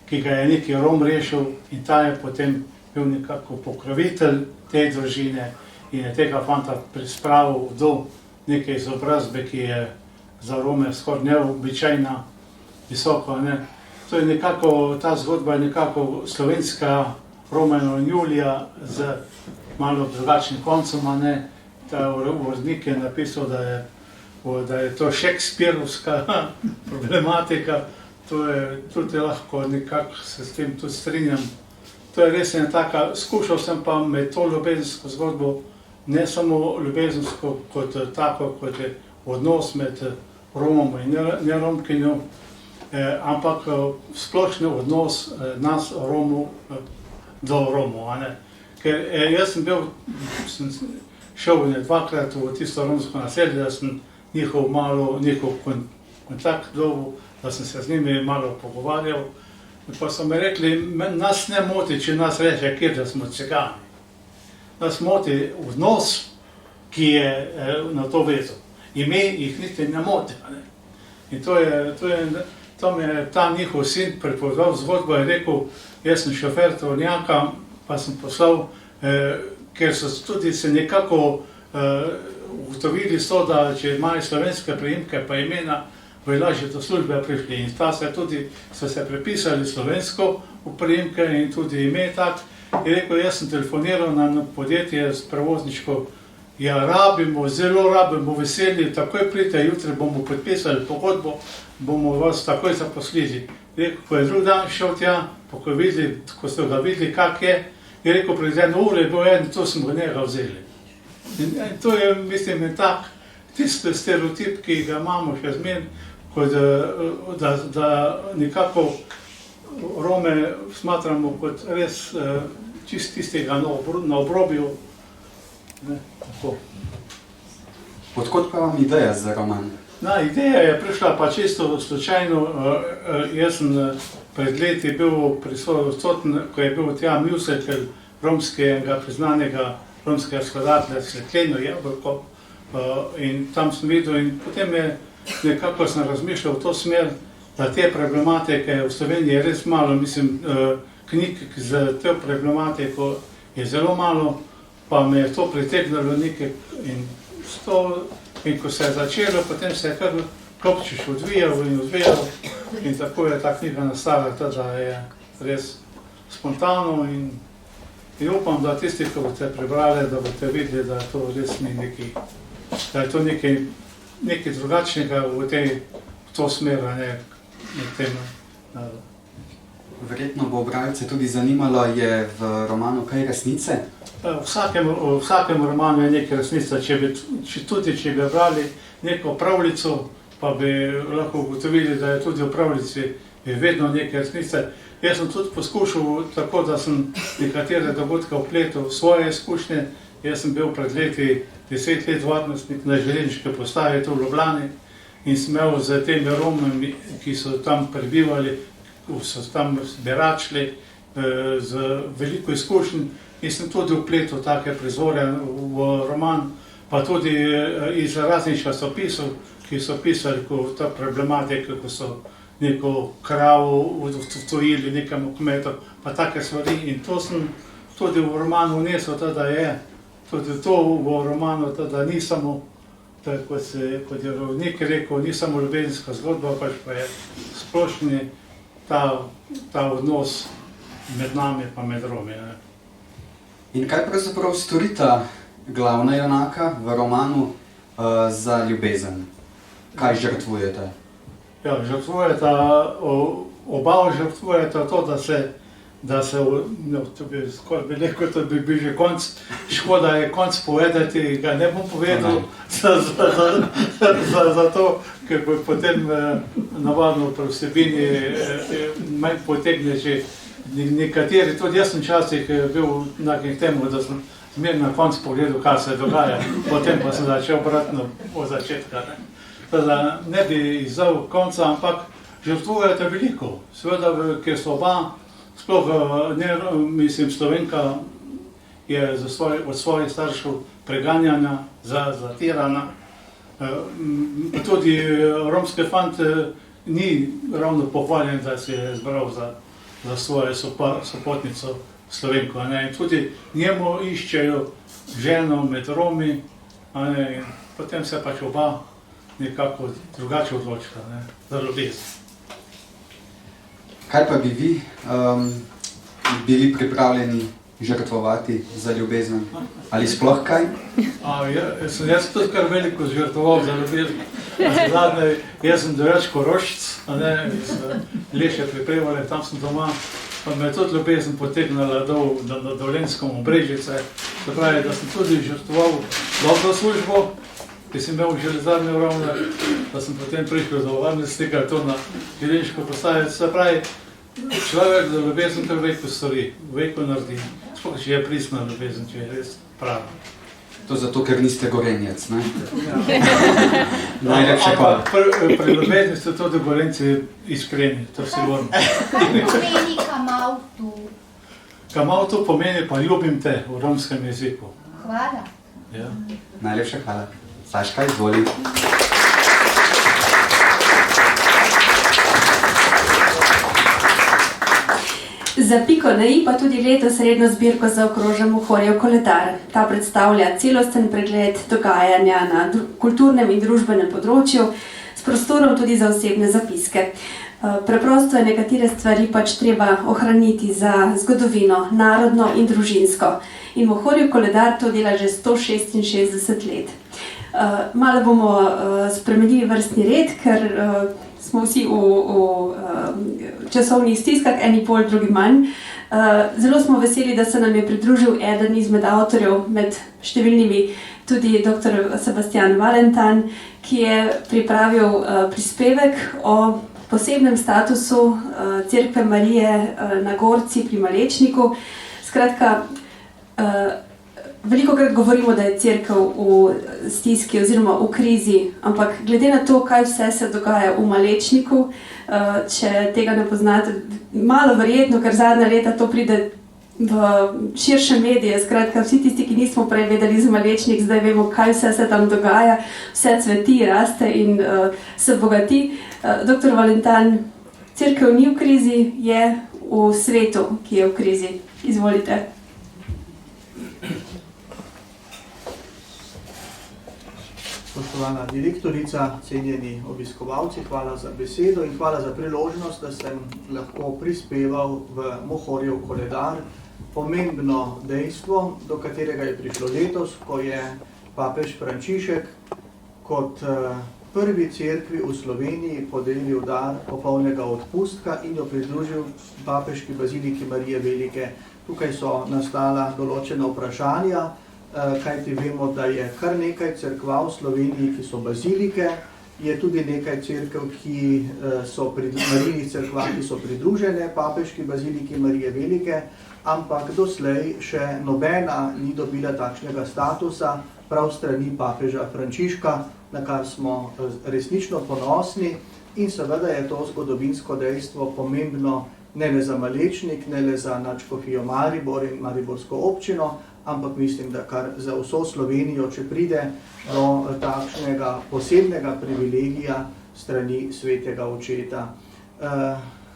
ki ga je neki Rom rešil in ta je potem bil nekako pokrovitelj te družine in je tega fanta prispravil do neke izobrazbe, ki je za Rome skoraj neobičajna, visoko. To je nekako, ta zgodba je nekako slovenska Romeo in Julija z malo drugačnim koncem. Ta urednik je napisal, da je to Shakespearovska problematika. To je tudi lahko nekako se s tem tudi strinjam. To je res ena taka, skušal sem pa med to ljubezensko zgodbo, ne samo ljubezensko kot tako, kot je odnos med Romom in neromkinjo, ampak splošni odnos nas Romov do Romov. Ker jaz sem šel dvakrat v tisto romsko naselje, da sem njihov kontakt dobil, da sem se z njimi malo pogovarjal. Pa so mi rekli, nas ne moti, če nas reče, kjer da smo cigani. Nas moti odnos, ki je na to vezal. Ime jih niti ne moti. In to mi je ta njihov sin prepovedal zgodbo in rekel, jaz sem šofer tovornjaka, pa sem poslal, ker so tudi se nekako ugotovili so, da če imajo slovenske priimke pa imena, bojo lažje do službe prišli. In ta so se prepisali slovensko v priimke in tudi ime tak. In rekel, jaz sem telefoniral na podjetje s prevozničko, ja, zelo rabimo, veseli, takoj pridite, jutri bomo podpisali pogodbo, bomo vas takoj zaposlili. Rekel, ko je drug dan šel tja, ko so ga videli, kak je rekel, pred 1 uro je bil eden, to smo njega vzeli. In to je, mislim, tak tisti stereotip, ki ga imamo še zmeraj, da nekako Rome smatramo kot res čist tistega na obrobju. Odkot pa vam ideja za roman? Ideja je prišla pa čisto slučajno. Jaz sem pred leti bil prisoten, ko je bil tja musical romskega priznanega romskega skladatelja Svetleno Jabolko in tam sem videl in potem nekako sem razmišljal v to smer, da te problematike v Sloveniji je res malo, mislim, knjig za to problematiko je zelo malo, pa me je to pritegnilo nekaj in ko se je začelo, potem se je kar klopčič odvijal in tako je ta knjiga nastala, da je res spontano in upam, da tisti, ko boste prebrali, da boste videli, da to res ni da je to nekaj drugačnega v to smer, med tem. Verjetno bo bralce tudi zanimalo, je v romanu kaj resnice? V vsakem romanu je nekaj resnice. Če bi brali neko pravljico, pa bi lahko ugotovili, da je tudi v pravljici vedno nekaj resnice. Jaz sem tudi poskušal tako, da sem nekatere dogodke vpletel v svoje izkušnje. Jaz sem bil pred leti 10 let varnostnik na železniški postaji tu v Ljubljani in sem imel z temi Romami, ki so tam prebivali, so tam beračili, z veliko izkušenj in sem tudi vpletel take prizore v roman, pa tudi iz raznih časopisov, ki so pisali ta problematika, ko so neko kravo vtojili nekemu kmetu, pa take stvari. In to sem tudi v romanu vnesel, da je tudi to v romanu, da ni samo, kot je Rovnik rekel, ni samo ljubezenska zgodba, pač pa je splošni ta odnos med nami pa med Romi. In kaj pravzaprav storita glavna junaka v romanu za ljubezen? Kaj žrtvujete? Ja, žrtvujeta, oba žrtvujeta to, da se, to bi skoraj bi rekel, to bi bil že konc, škoda je konc povedati, ga ne bom povedal, zato, ker bo potem navadno pri vsebini manj potegne že nekateri, tudi jaz sem včasih bil na temu, da sem zmer na konc pogledal, kaj se dogaja, potem pa sem začel obratno od začetka. Da ne bi izdal konca, ampak žrtvujete veliko. Seveda, ker so oba, sploh mislim, Slovenka je od svojih staršev preganjana, zatirana. Tudi romski fant ni ravno pohvaljen, da si je izbral za svojo sopotnico Slovenko. In tudi njemu iščejo ženo med Romi, potem se pač oba nekako drugače odločila za ljubezen. Kaj pa bi vi bili pripravljeni žrtvovati za ljubezen? Ali sploh kaj? Jaz sem tudi kar veliko žrtvoval za ljubezen. Jaz sem drugač Korošec, iz Leše pri Prevalju, tam sem doma, pa me je tudi ljubezen potegnila dol na Dolenjskem v Brežice. Se pravi, da sem tudi žrtvoval dobro službo, ki sem imel v železarni v Ravnah, da sem potem prišel do varnostnika, to na železniško postajo. Se pravi, človek za ljubezen kar veliko stori, veliko naredi. Sploh, če je pristna ljubezen, če je res prava. To zato, ker niste Gorenjec, ne? Najlepše hvala. Pri ljubezni so tudi Gorenci iskreni, to sigurno. Pomeni kamautu. Kamautu pomeni pa ljubim te v romskem jeziku. Hvala. Najlepše hvala. Saška, izvoli. Za piko na i pa tudi letos redno zbirko zaokroža Mohorjev koledar. Ta predstavlja celosten pregled dogajanja na kulturnem in družbenem področju, s prostorom tudi za osebne zapiske. Preprosto je nekatere stvari pač treba ohraniti za zgodovino, narodno in družinsko. In Mohorjev koledar to dela že 166 let. Malo bomo spremenili vrstni red, ker smo vsi v časovnih stiskah, eni bolj, drugi manj. Zelo smo veseli, da se nam je pridružil eden izmed avtorjev, med številnimi tudi dr. Sebastian Valentan, ki je pripravil prispevek o posebnem statusu Cerkve Marije na Gorci pri Malečniku. Skratka, velikokrat govorimo, da je cerkev v stiski oziroma v krizi, ampak glede na to, kaj vse se dogaja v Malečniku, če tega ne poznate, malo verjetno, ker zadnja leta to pride v širše medije, skratka vsi tisti, ki nismo prej vedeli za Malečnik, zdaj vemo, kaj vse se tam dogaja, vse cveti, raste in se bogati. Dr. Valentan, cerkev ni v krizi, je v svetu, ki je v krizi. Izvolite. Spoštovana direktorica, cenjeni obiskovalci, hvala za besedo in hvala za priložnost, da sem lahko prispeval v Mohorjev koledar pomembno dejstvo, do katerega je prišlo letos, ko je papež Frančišek kot prvi cerkvi v Sloveniji podelil dar popolnega odpustka in jo pridružil papeški baziliki Marije Velike. Tukaj so nastala določena vprašanja, kajti vemo, da je kar nekaj cerkva v Sloveniji, ki so bazilike, Je tudi nekaj cerkev, ki so Marijnih cerkvah, ki so pridružene papeški baziliki Marije Velike, ampak doslej še nobena ni dobila takšnega statusa prav strani papeža Frančiška, na kar smo resnično ponosni in seveda je to zgodovinsko dejstvo pomembno ne le za Malečnik, ne le za nadškofijo Maribor in mariborsko občino, ampak mislim, da kar za vso Slovenijo, če pride do takšnega posebnega privilegija strani svetega očeta.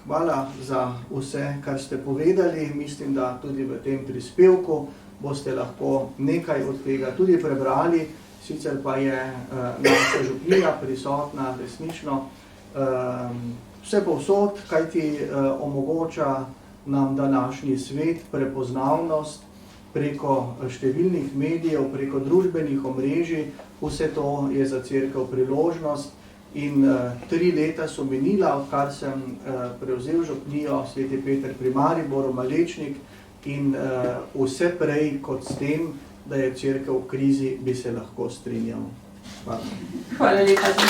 Hvala za vse, kar ste povedali. Mislim, da tudi v tem prispevku boste lahko nekaj od tega tudi prebrali, sicer pa je naša župnija prisotna resnično vse povsod, kajti omogoča nam današnji svet prepoznavnost preko številnih medijev, preko družbenih omrežij. Vse to je za cerkev priložnost in 3 leta so minila, odkar sem prevzel župnijo Sveti Peter pri Mariboru, Malečnik, in vse prej kot s tem, da je cerkev v krizi, bi se lahko strinjal. Hvala. Hvala lepa, da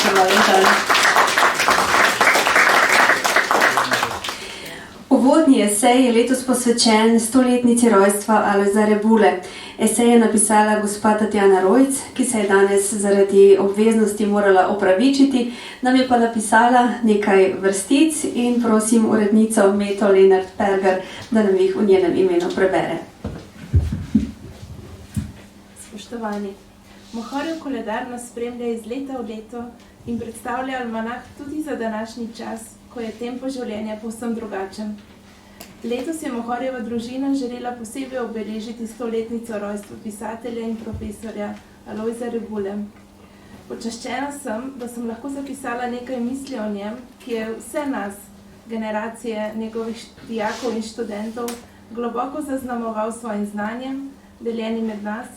Uvodni esej je letos posvečen 100-letnici rojstva Alojza Rebule. Esej je napisala gospa Tatjana Rojc, ki se je danes zaradi obveznosti morala opravičiti, nam je pa napisala nekaj vrstic in prosim urednico Meto Lenart Perger, da nam jih v njenem imenu prebere. Spoštovani, Mohorjev koledar nas spremlja iz leta v leto in predstavlja almanah tudi za današnji čas, ko je tempo življenja povsem drugačen. Letos je Mohorjeva družina želela posebej obeležiti 100-letnico rojstva pisatelja in profesorja Alojza Rebule. Počaščena sem, da sem lahko zapisala nekaj misli o njem, ki je vse nas, generacije njegovih dijakov in študentov, globoko zaznamoval svojim znanjem, deljenim med nas,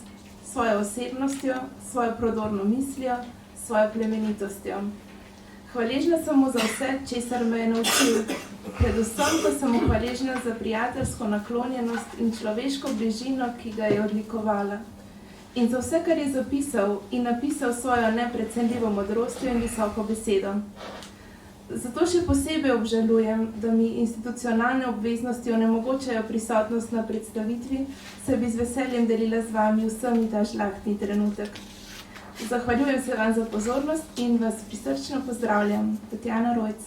svojo osebnostjo, svojo prodorno mislijo, svojo plemenitostjo. Hvaležna sem mu za vse, česar me je naučil. Predvsem pa sem mu hvaležna za prijateljsko naklonjenost in človeško bližino, ki ga je odlikovala. In za vse, kar je zapisal in napisal svojo neprecenljivo modrostjo in visoko besedo. Zato še posebej obžalujem, da mi institucionalne obveznosti onemogočajo prisotnost na predstavitvi, se bi z veseljem delila z vami vsemi ta žlahtni trenutek. Zahvaljujem se vam za pozornost in vas prisrčno pozdravljam. Tatjana Rojc.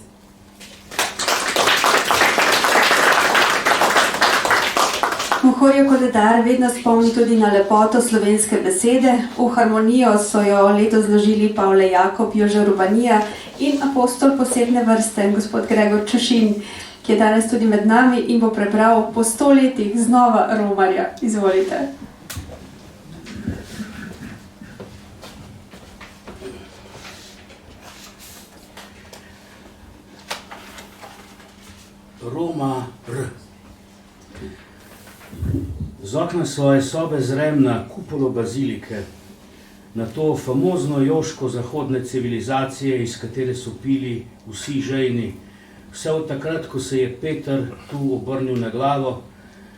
Mohorjev koledar vedno spomni tudi na lepoto slovenske besede. V harmonijo so jo letos zložili Pavle Jakob, Jože Rubanija in apostol posebne vrste, gospod Gregor Čušin, ki je danes tudi med nami in bo prebral po 100 letih znova romarja. Izvolite. Roma R. Z okna svoje sobe zrem na kupolo bazilike, na to famozno joško zahodne civilizacije, iz katere so pili vsi žejni, vse od takrat, ko se je Peter tu obrnil na glavo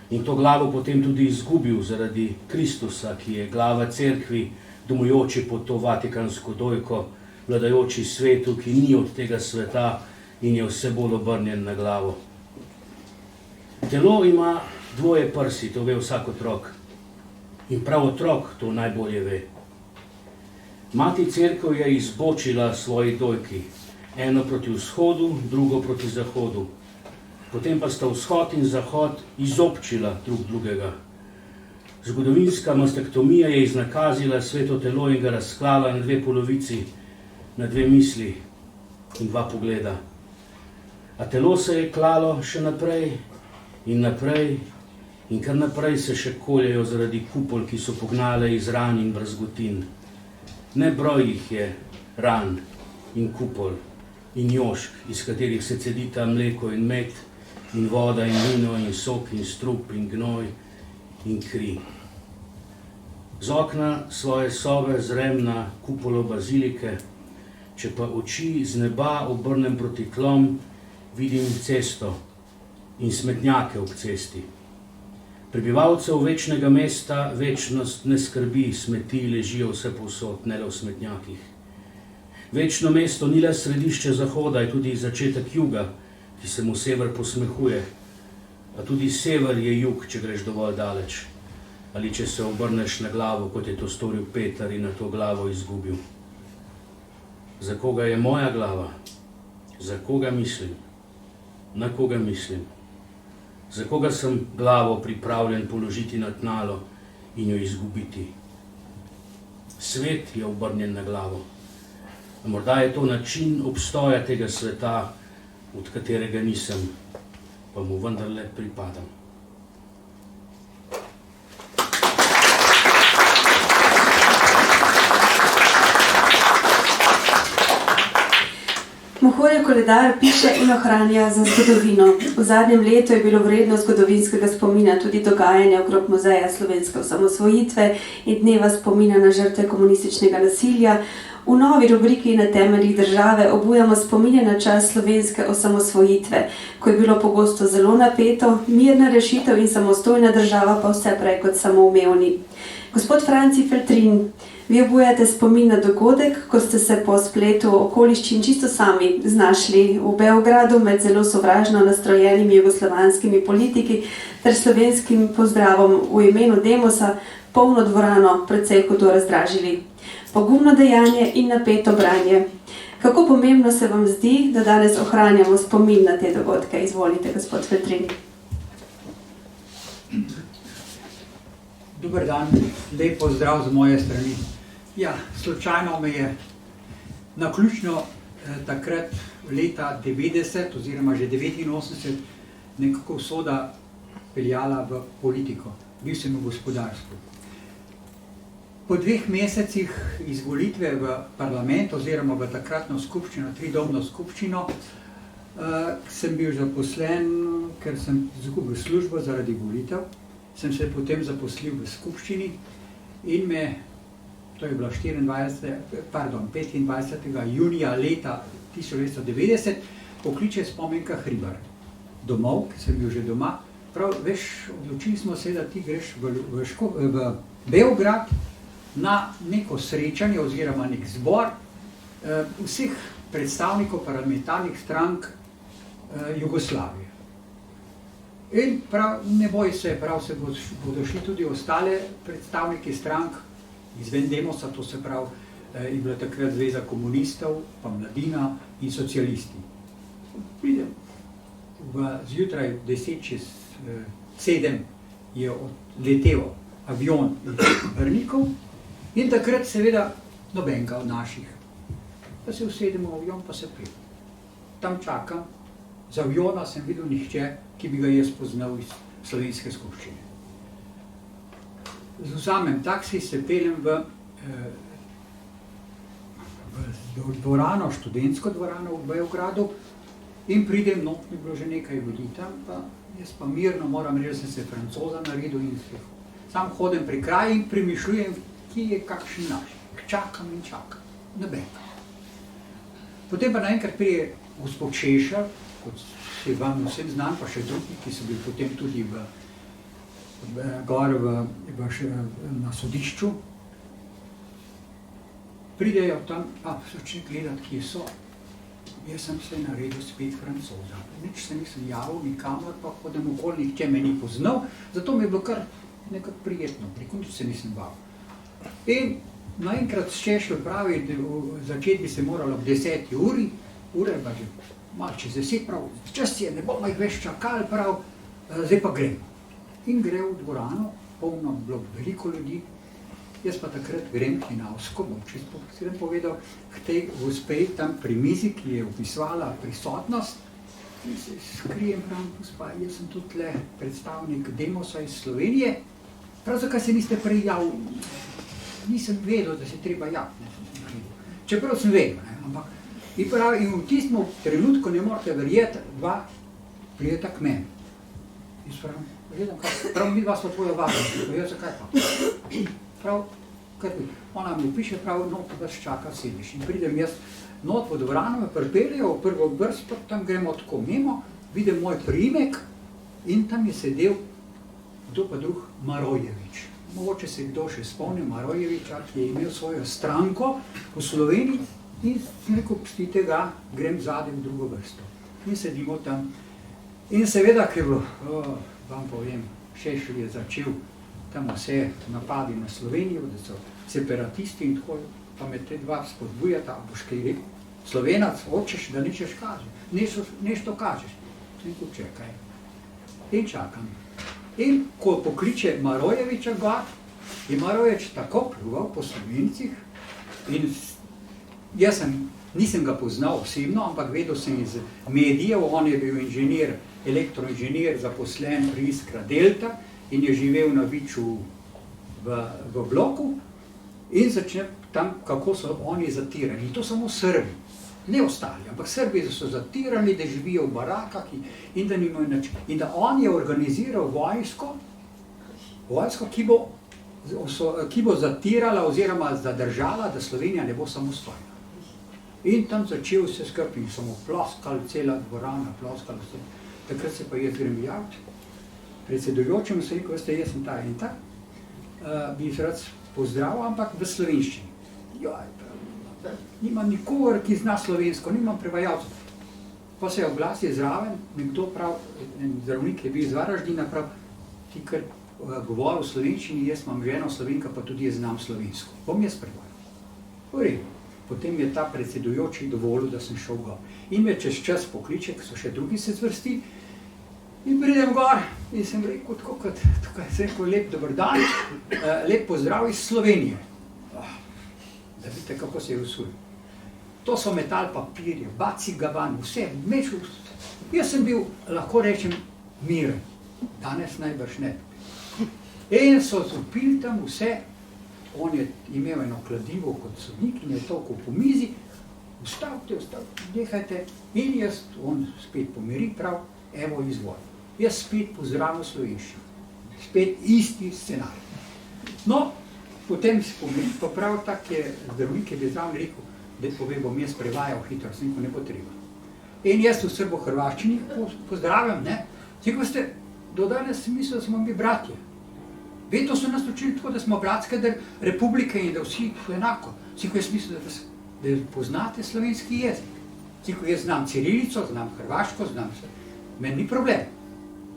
in to glavo potem tudi izgubil zaradi Kristusa, ki je glava cerkvi, domujoči pod to vatikansko dojko, vladajoči svetu, ki ni od tega sveta in je vse bolj obrnjen na glavo. Telo ima 2 prsi, to ve vsak otrok. In prav otrok to najbolje ve. Mati cerkev je izbočila svoji dojki. Eno proti vzhodu, drugo proti zahodu. Potem pa sta vzhod in zahod izobčila drug drugega. Zgodovinska mastektomija je iznakazila sveto telo in ga razklala na 2 polovici, na 2 misli in 2 pogleda. A telo se je klalo še naprej in naprej in kar naprej se še koljejo zaradi kupol, ki so pognale iz ran in brazgotin. Ne broj jih je ran in kupol in jošk, iz katerih se cedita mleko in med in voda in vino in sok in strup in gnoj in kri. Z okna svoje sobe zrem na kupolo bazilike, če pa oči z neba obrnem proti tlom, vidim cesto in smetnjake ob cesti. Prebivalcev večnega mesta večnost ne skrbi, smeti ležijo vse povsod, ne le v smetnjakih. Večno mesto ni le središče zahoda, je tudi začetek juga, ki se mu sever posmehuje. A tudi sever je jug, če greš dovolj daleč. Ali če se obrneš na glavo, kot je to storil Peter in na to glavo izgubil. Za koga je moja glava? Za koga mislim? Na koga mislim? Za koga sem glavo pripravljen položiti na tnalo in jo izgubiti? Svet je obrnjen na glavo. A morda je to način obstoja tega sveta, od katerega nisem, pa mu vendarle pripadam. Mohorjev koledar piše in ohranja za zgodovino. V zadnjem letu je bilo vredno zgodovinskega spomina tudi dogajanje okrog muzeja slovenske osamosvojitve in dneva spomina na žrtve komunističnega nasilja. V novi rubriki Na temeljih države obujamo spominje na čas slovenske osamosvojitve, ko je bilo pogosto zelo napeto, mirna rešitev in samostojna država pa vse prej kot samoumevni. Gospod Franci Feltrin, vi obujate spomin na dogodek, ko ste se po spletu okoliščin čisto sami znašli v Beogradu med zelo sovražno nastrojenimi jugoslovanskimi politiki ter slovenskim pozdravom v imenu Demosa polno dvorano precej hudo razdražili. Pogumno dejanje in napeto branje. Kako pomembno se vam zdi, da danes ohranjamo spomin na te dogodke? Izvolite, gospod Feltrin. Dober dan, lep pozdrav z moje strani. Ja, slučajno me je naključno takrat leta 90 oziroma že 89 nekako usoda peljala v politiko. Bil sem v gospodarstvu. Po 2 mesecih izvolitve v parlament oziroma v takratno skupščino, tridomno skupščino, sem bil zaposlen, ker sem izgubil službo zaradi volitev. Sem se potem zaposlil v skupščini in me, to je bilo 25. junija leta 1990, pokliče Spomenka Hribar domov, ker sem bil že doma. Prav, veš, odločili smo se, da ti greš v Beograd na neko srečanje oziroma nek zbor vseh predstavnikov parlamentarnih strank Jugoslavije. In prav, ne boj se, prav se bodo šli tudi ostale predstavniki strank izven Demosa, to se pravi, je bila takrat Zveza komunistov, pa Mladina in socialisti. Pridem, zjutraj 6:50 je odletel avion iz Brnikov in takrat seveda nobenega od naših. Pa se usedemo v avion, pa se prijem. Tam čakam, z aviona sem videl nihče, ki bi ga jaz poznal iz slovenske skupščine. Vzamem taksi, se peljem v dvorano, študentsko dvorano v Beogradu in pridem, no, je bilo že nekaj ljudi tam, pa jaz pa mirno moram reči, da sem se Francoza naredil in sam hodim pri kraju in premišljujem, ki je kakšen naš. Čakam in čakam, nobenega. Potem pa naenkrat prije gospod Šešelj, kot je vam vsem znan, pa še drugi, ki so bili potem tudi na sodišču, pridejo tam, pa začne gledati, kje so. Jaz sem se naredil spet Francoza. Nič se nisem javil, nikamor, pa hodim okoli, nihče me ni poznal, zato mi je bilo kar nekako prijetno, prikončno se nisem bavil. In naenkrat Šešelj pravi, da začeti bi se moralo ob 10. uri, ura je pa že malo čez 10, prav, čas je, ne bomo jih več čakali, prav, zdaj pa gremo. In gre v dvorano, polno bilo veliko ljudi, jaz pa takrat grem hinavsko, bom čisto povedal, k tej gospej tam pri mizi, ki je opisovala prisotnost, in se skrijem, pravim, gospa, jaz sem tudi tle predstavnik Demosa iz Slovenije, prav zakaj se niste prej javili, nisem vedel, da se treba javiti, čeprav sem vedel, ampak in v tistem trenutku ne morate verjeti, dva prijeta k meni. Jaz pravim, gledam, prav mi dva so tvoja varnost, jaz zakaj pa? Prav, kar bi, ona mi piše, prav, no, vas čaka, sediš. In pridem jaz not v dvorano, me pripeljejo v prvo vrsto, tam gremo tako mimo, vidim moj priimek in tam je sedel, kdo pa drug, Marojevič. Mogoče se kdo še spomni Marojeviča, ki je imel svojo stranko v Sloveniji In sem rekel, pustite ga, grem zadaj v drugo vrsto. In sedimo tam. In seveda, ker je bilo, vam povem, Šešelj je začel tam vse napadi na Slovenijo, da so separatisti in tako, pa me te dva spodbujata, a boš kaj rekel, Slovenac, hočeš, da ničeš kažeš, nešto kažeš. Sem rekel, čekaj. In čakam. In ko pokliče Marojeviča gor, je Marojevič tako pljuval po Slovencih in jaz nisem ga poznal osebno, ampak vedel sem iz medijev, on je bil inženir, elektroinženir, zaposlen pri Iskra Delta in je živel na Viču v bloku in začne tam, kako so oni zatirani. In to samo Srbi, ne ostali, ampak Srbi so zatirani, da živijo v barakah in da nimajo nič. In da on je organiziral vojsko, ki bo zatirala oziroma zadržala, da Slovenija ne bo samostojna. In tam začel se skupaj in samo ploskali, cela dvorana, ploskali vse. Takrat se pa jaz grem javiti. Predsedujočemu se rekel, veste, jaz sem ta in ta, bi jih rad pozdravil, ampak v slovenščini. Joj, nimam nikogar, ki zna slovensko, nimam prevajalcev. Pa se je oglasi zraven, nekdo prav, en zdravnik je bil iz Varaždina, prav, ti, ker govoril v slovenščini, jaz imam ženo Slovenka, pa tudi jaz znam slovensko. Bom jaz prevajal. V redu. Potem je ta predsedujoči dovolil, da sem šel gor. In me čez čas pokliče, ko so še drugi se zvrstili, in pridem gor in sem rekel, tako kot sem rekel, lep dober dan, lep pozdrav iz Slovenije. Da vidite, kako se je usul. To so metal papirje, baci ga van, vse, mešal. Jaz sem bil, lahko rečem, miren. Danes najbrž ne. In so zupili tam vse. On je imel eno kladivo kot sodnik in je tolkal po mizi. Ustavite, nehajte. In jaz, on spet pomiri prav, evo izvor. Jaz spet pozdravim slovenščino. Spet isti scenarij. No, potem si pomeni, pa prav tak je zdravnik je bezravni rekel, da povem, bom jaz prevajal hitro, sem ne bo treba. In jaz v srbo-hrvaščini pozdravljam, ne. Tako ste, do danes si mislil, da smo mi bratje. Vedno so nas učili tako, da smo bratske republike in da vsi enako. Siko jaz mislim, da poznate slovenski jezik. Siko jaz znam cirilico, znam hrvaško, znam se. Meni ni problem.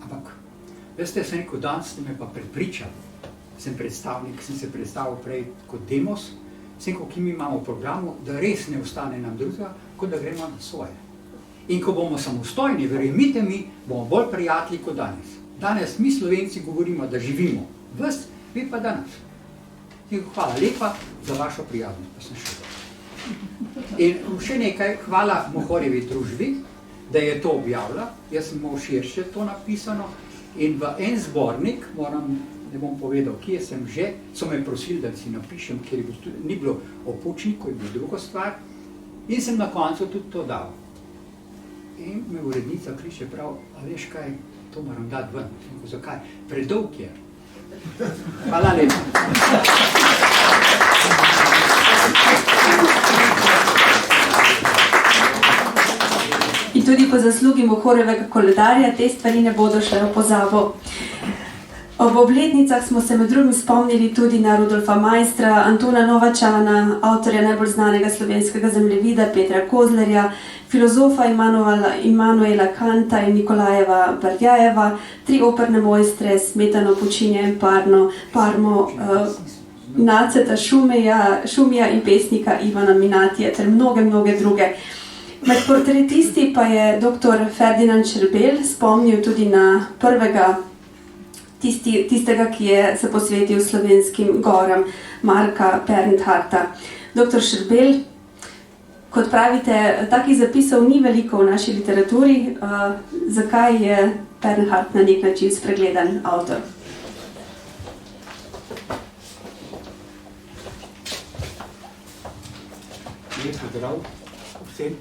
Ampak, veste, sem rekel, danes ste me pa prepričali. Sem predstavnik, sem se predstavil prej kot demos. Sem rekel, ki mi imamo v programu, da res ne ostane nam drugega, kot da gremo na svoje. In ko bomo samostojni, verjemite mi, bomo bolj prijatelji kot danes. Danes mi Slovenci govorimo, da živimo. Vas, vi pa danes. Hvala lepa za vašo prijaznost, pa sem šel. In še nekaj, hvala Mohorjevi družbi, da je to objavila. Jaz sem imel širše to napisano in v en zbornik, moram, ne bom povedal, kje sem že, so me prosili, da si napišem, ker ni bilo o Pučniku, je bilo drugo stvar, in sem na koncu tudi to dal. In me urednica kliče prav, a veš kaj, to moram dati ven. Zakaj? Predolg je. Hvala lepa. In tudi po zaslugi Mohorjevega koledarja te stvari ne bodo šle v pozabo. Ob obletnicah smo se med drugim spomnili tudi na Rudolfa Maistra, Antona Novačana, avtorja najbolj znanega slovenskega zemljevida Petra Kozlerja, filozofa Immanuela Kanta in Nikolajeva Bardjajeva, 3 operne mojstre, Smetano, Pučinja in Parmo, Naceta Šumija in pesnika Ivana Minatija ter mnoge druge. Med portretisti pa je dr. Ferdinand Šerbelj spomnil tudi na prvega tistega, ki je se posvetil slovenskim goram, Marka Pernharta. Dr. Šerbelj, kot pravite, takih zapisov ni veliko v naši literaturi. Zakaj je Pernhart na nek način spregledan avtor? Lep pozdrav vsem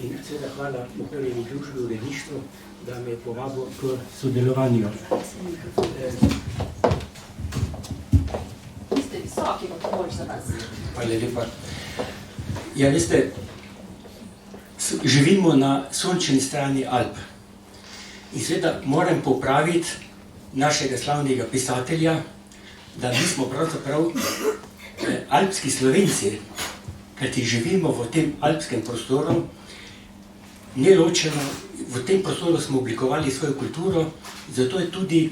in seveda hvala Mohorjevi družbi uredništvu, da me je povabil k sodelovanju. Ste visoki, kot bolj za vas. Hvala lepa. Ja, veste, živimo na sončni strani Alp. In seveda moram popraviti našega slavnega pisatelja, da mi smo pravzaprav alpski Slovenci. kajti živimo v tem alpskem prostoru, neločeno, v tem prostoru smo oblikovali svojo kulturo, zato je tudi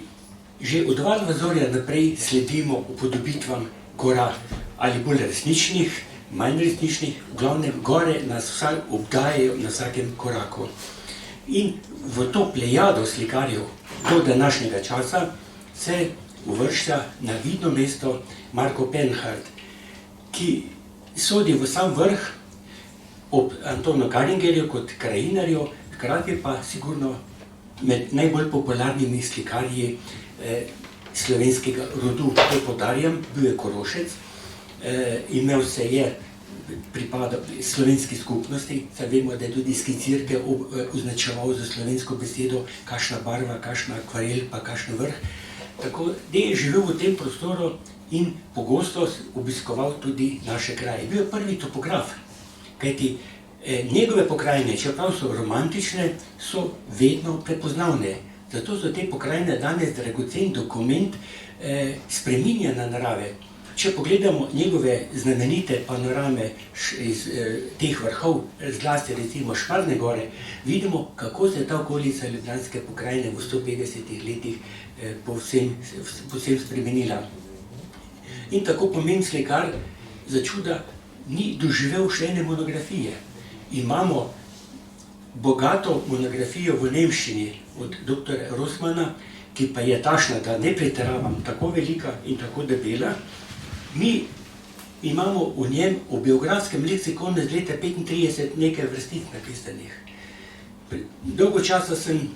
že od Valvazorja naprej sledimo upodobitvam gora, ali bolj resničnih, manj resničnih, v glavnem gore nas vsaj obdajajo na vsakem koraku. In v to plejado slikarjev do današnjega časa se uvršča na vidno mesto Marko Penhart, ki sodi v sam vrh ob Antonu Karingerju kot krajinarju, hkrati pa sigurno med najbolj popularnimi slikarji slovenskega rodu. To podarjam, bil je Korošec, imel se je pripada slovenski skupnosti, saj vemo, da je tudi skicirke označeval za slovensko besedo, kakšna barva, kakšna akvarel, pa kakšen vrh. Tako da je živel v tem prostoru in pogosto obiskoval tudi naše kraje. Bil je prvi topograf, kajti njegove pokrajine, čeprav so romantične, so vedno prepoznavne. Zato so te pokrajine danes dragocen dokument spreminjanja narave. Če pogledamo njegove znamenite panorame iz teh vrhov, zlasti recimo Šmarne gore, vidimo, kako se ta okolica Ljubljanske pokrajine v 150 letih povsem spremenila. In tako pomemben slikar za čuda ni doživel še ene monografije. Imamo bogato monografijo v nemščini od dr. Rossmana, ki pa je tašna, da ne pretiravam, tako velika in tako debela. Mi imamo v njem v biografskem leksikonu iz leta 35 nekaj vrstic napisanih. Dolgo časa sem,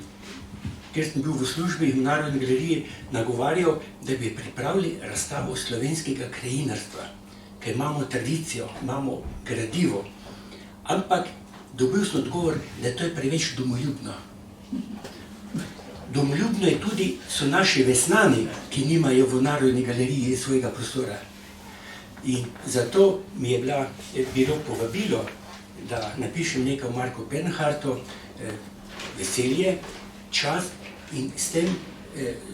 ker sem bil v službi v Narodni galeriji, nagovarjal, da bi pripravili razstavo slovenskega krajinarstva, ker imamo tradicijo, imamo gradivo. Ampak dobil sem odgovor, da to je preveč domoljubno. Domoljubno je tudi, so naši vesnani, ki nimajo v Narodni galeriji svojega prostora. In zato mi je bilo povabilo, da napišem nekaj o Marku Penhartu, veselje, čast in s tem,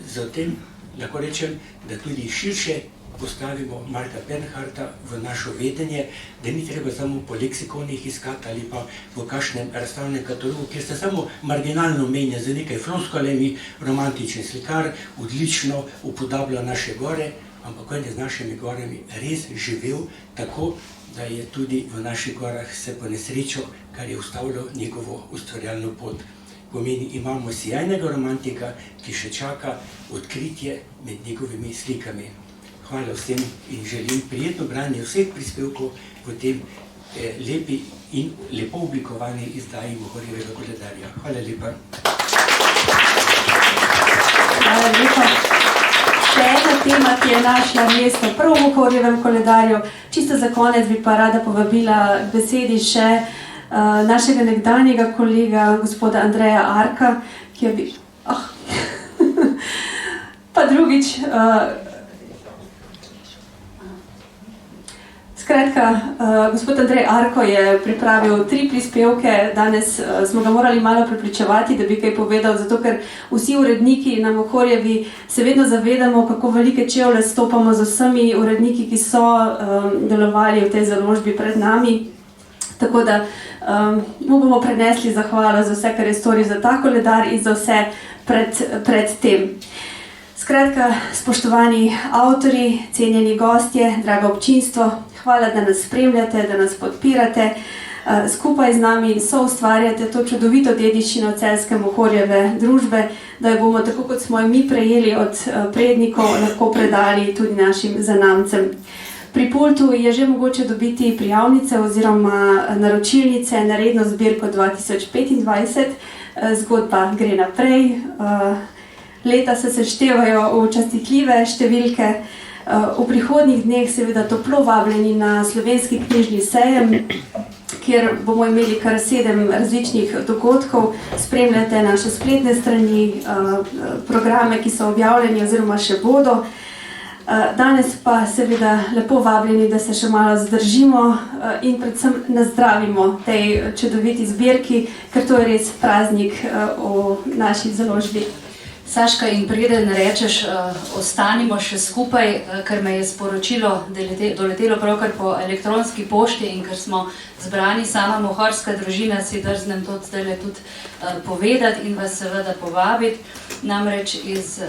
zatem lahko rečem, da tudi širše postavimo Marka Penharta v našo vedenje, da ni treba samo po leksikonih iskati ali pa v kakšnem razstavnem katalogu, kjer se samo marginalno menja z nekaj floskolemi, romantični slikar, odlično upodablja naše gore, ampak on je z našimi gorami res živel tako, da je tudi v naših gorah se ponesrečil, kar je ustavilo njegovo ustvarjalno pot. Pomeni, imamo sjajnega romantika, ki še čaka odkritje med njegovimi slikami. Hvala vsem in želim prijetno branje vseh prispevkov v tem lepi in lepo oblikovani izdaji Mohorjevega koledarja. Hvala lepa. Hvala lepa. Še ena tema, ki je našla mesto prav v Mohorjevem koledarju. Čisto za konec bi pa rada povabila k besedi še našega nekdanjega kolega, gospoda Andreja Arka, ki je pa drugič. Skratka, gospod Andrej Arko je pripravil 3 prispevke, danes smo ga morali malo prepričevati, da bi kaj povedal, zato ker vsi uredniki na Mohorjevi se vedno zavedamo, kako velike čevlje stopamo z vsemi uredniki, ki so delovali v tej založbi pred nami. Tako da mu bomo prenesli zahvalo za vse, kar je storil za ta koledar in za vse pred tem. Skratka, spoštovani avtorji, cenjeni gostje, drago občinstvo, hvala, da nas spremljate, da nas podpirate, skupaj z nami soustvarjate to čudovito dediščino celjske Mohorjeve družbe, da jo bomo, tako kot smo jo mi prejeli od prednikov, lahko predali tudi našim zanamcem. Pri pultu je že mogoče dobiti prijavnice oziroma naročilnice na redno zbirko 2025, zgodba gre naprej. Leta se seštevajo v častitljive številke. V prihodnjih dneh seveda toplo vabljeni na slovenski knjižni sejem, kjer bomo imeli kar 7 različnih dogodkov. Spremljate naše spletne strani, programe, ki so objavljeni oziroma še bodo. Danes pa seveda lepo vabljeni, da se še malo zdržimo in predvsem nazdravimo tej čudoviti zbirki, ker to je res praznik v naši založbi. Saška, in preden rečeš, ostanimo še skupaj, ker me je sporočilo doletelo pravkar po elektronski pošti in ker smo zbrani sama mohorska družina, si drznem to zdajle tudi povedati in vas seveda povabiti. Namreč iz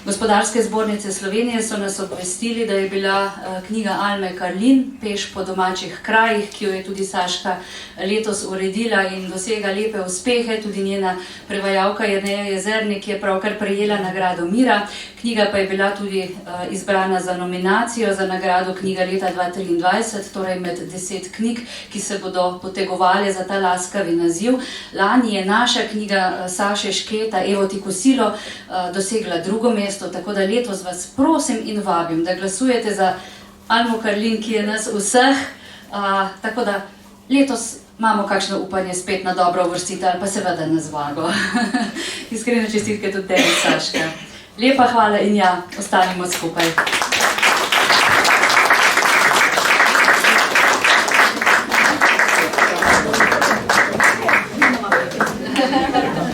Gospodarske zbornice Slovenije so nas obvestili, da je bila knjiga Alme Karlin, Peš po domačih krajih, ki jo je tudi Saška letos uredila in dosega lepe uspehe, tudi njena prevajalka Jerneja Jezernik je pravkar prejela nagrado Mira. Knjiga pa je bila tudi izbrana za nominacijo za nagrado knjiga leta 2023, torej med 10 knjig, ki se bodo potegovale za ta laskavi naziv. Lani je naša knjiga Saše Šketa, Evo ti kosilo, dosegla drugo mesto, tako da letos vas prosim in vabim, da glasujete za Almo Karlin, ki je nas vseh, tako da letos imamo kakšno upanje spet na dobro uvrstitev ali pa seveda na zmago. Iskrene čestitke tudi tebi, Saška. Lepa hvala in ja, ostanimo skupaj.